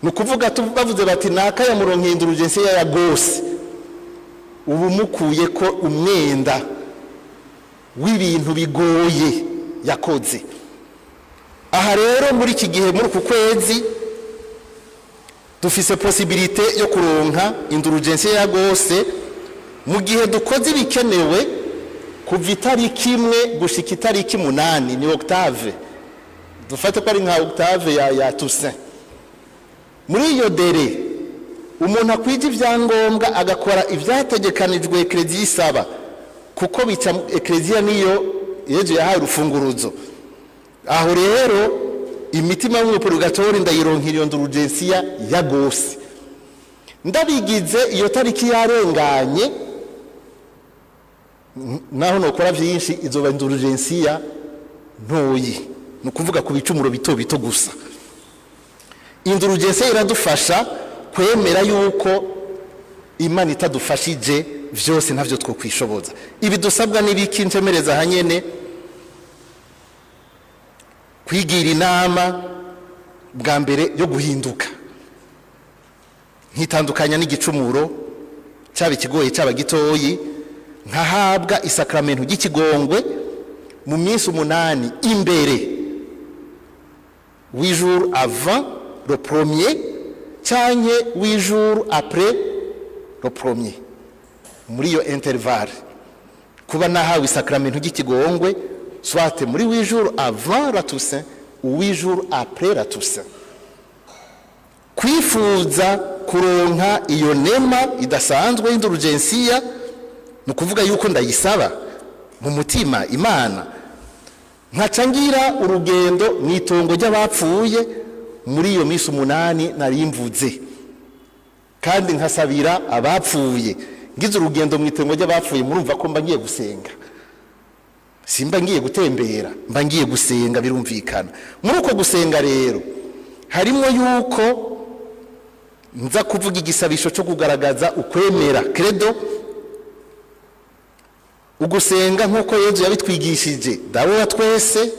Nukuvuga tubavuze bati nakaya muronke indulgensiya ya gose, ubu mukuye ko umwenda w'ibintu bigoye yakoze. Aha rero muri iki gihe muri ku kwezi dufise possibilité yo kuronka indulgensiya ya gose mu gihe dukoze ibikenewe kuva itariki imwe gushika itariki 8, ni octave. Dufate ko ari nka octave ya Toussaint. Muri iyo dere umuntu akwije ivyangombwa agakora ivyategekanijwe eklezia isaba, kuko bica eklezia niyo Yezu yahaye urufunguruzo. Aho rero imitima yo mu purgatori ndayironkira iyo indulgensiya ya gose. Ndabigize iyo tariki yarenganye, naho nokora vyinshi izoba indulgensiya ntoyi, nukuvuga ku bicumuro bito bito gusa. Indulgensiya iradufasha kwemera yuko Imana itadufashije vyose ntavyo twokwishoboza. Ibi dusabwa n'ibiki ntemereza hanyene: kwigira inama bwa mbere yo guhinduka, nkitandukanya n'igicumuro cyaba ikigoye cyaba gitoyi, nkahabwa isakramento ry'ikigongwe mu minsi 8 imbere, 8 jours avant le premier cyanye 8 jours après le premier. Muri yo intervalle kuba nahawe isakramento ry'ikigongwe soit muri 8 jours avant la Toussaint ou 8 jours après la Toussaint. Kwifuza kuronka iyo nema idasanzwe y'indulgensiya, nukuvuga yuko ndayisaba mu mutima Imana, nkacangira urugendo mwitongo ry'abapfuye muri iyo minsi 8 narimvuze, kandi nkasabira abapfuye. Ngize urugendo mwitongo ry'abapfuye, murumva ko mba ngiye gusenga, simba ngiye gutembera, mba ngiye gusenga, birumvikana. Muri uko gusenga rero harimo yuko nza kuvuga igisabisho cyo kugaragaza ukwemera, credo. Ugusenga nkuko Yezu yabitwigishije, dawe wa twese,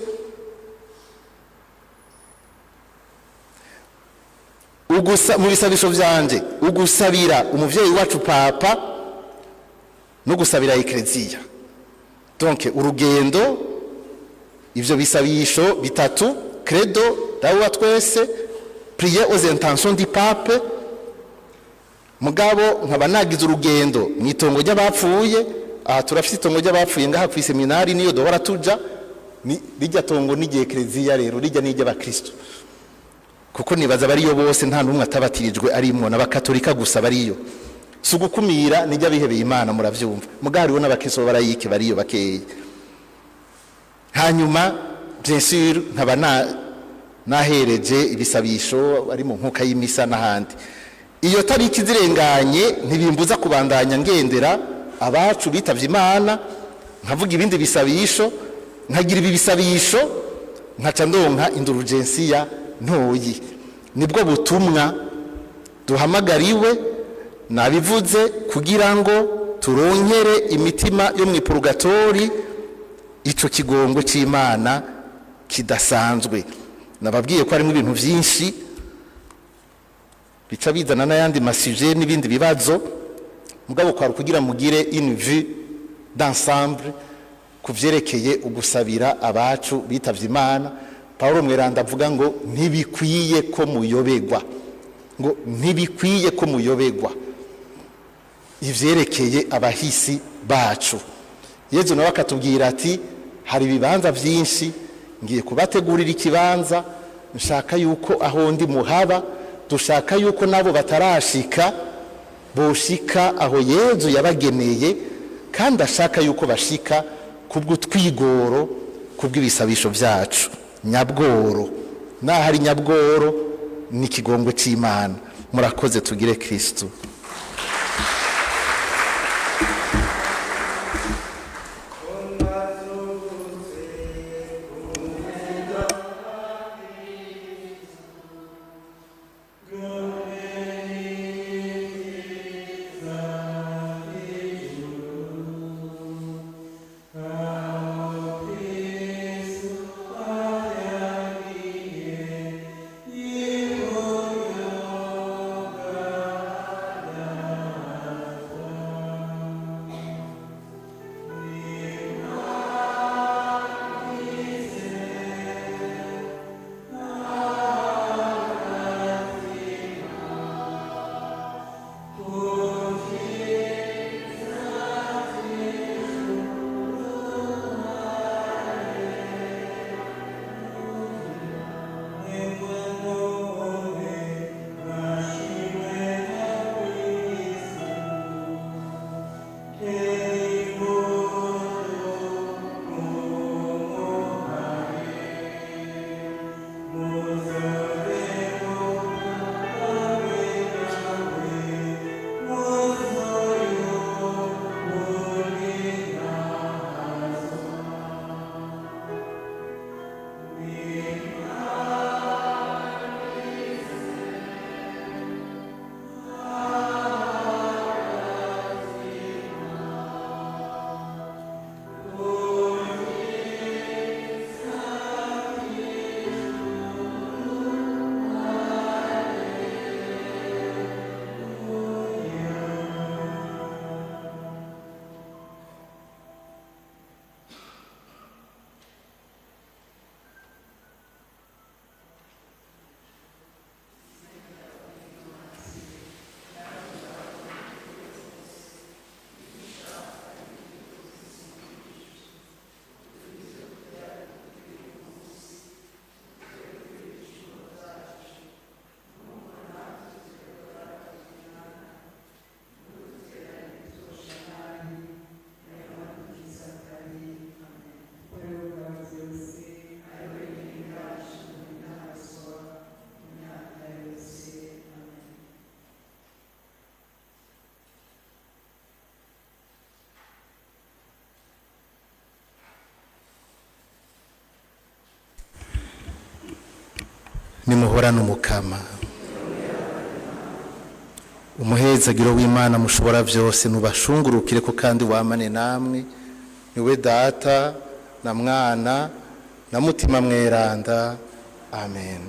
mu bisabisho vyanje ugusabira umuvyeyi wacu papa no gusabira eklezia. Donc urugendo, ivyo bisabisho bitatu, credo, dawe wa twese, prier aux intentions du pape. Mugabo nkaba nagize urugendo mwitongo ry'abapfuye. Aha turafite itongo ry'abapfuye ngaha ku seminari, niyo dohora tuja, rijya tongo n'igihe eklezia rero rijya n'ijya abakristo, kuko nibaza bariyo bose nta numwe atabatirijwe arimwo, n'abakatolika gusa bariyo. Sugukumira nijya bihebeye Imana, muravyumva. Mugari wo n'abakristo barayike bariyo bakeye. Hanyuma bien sûr nkaba nahereje ibisabisho ari mu nkuka y'imisa n'ahandi. Iyo tariki zirenganye ntibimbuza kubandanya ngendera abacu bitavye Imana, nkavuga ibindi bisabisho, nkagira ibi bisabisho, nkaca ndonka indulgensiya ntoyi. Nibwo butumwa duhamagariwe, nabivuze, kugira ngo turonkere imitima yo mu purgatori ico kigongwe c'Imana kidasanzwe. Nababwiye ko harimo ibintu vyinshi bica bizana n'ayandi masuje n'ibindi bibazo, mugabo kwa kugira mugire une vue d'ensemble kuvyerekeye ugusabira abacu bitavye Imana. Paulo mweranda avuga ngo ntibikwiye ko muyobegwa, ngo ntibikwiye ko muyobegwa. ivyerekeye abahisi bacu. Yezu nawe akatubwira ati hari ibibanza byinshi, ngiye kubategurira ikibanza, nshaka yuko aho ndi muhaba, dushaka yuko nabo batarashika boshika aho Yezu yabageneye, kandi ashaka yuko bashika kubw'utwigoro, kubw'ibisabisho byacu. Nyabworo, nahari nyabworo ni ikigongwe c'Imana. Murakoze, tugire Kristo. Nimuhorane umukama. Umuhezagiro w'Imana mushobora byose nubashungurukire ko kandi wamane namwe, niwe Data na Mwana na Mutima Mweranda. Amen.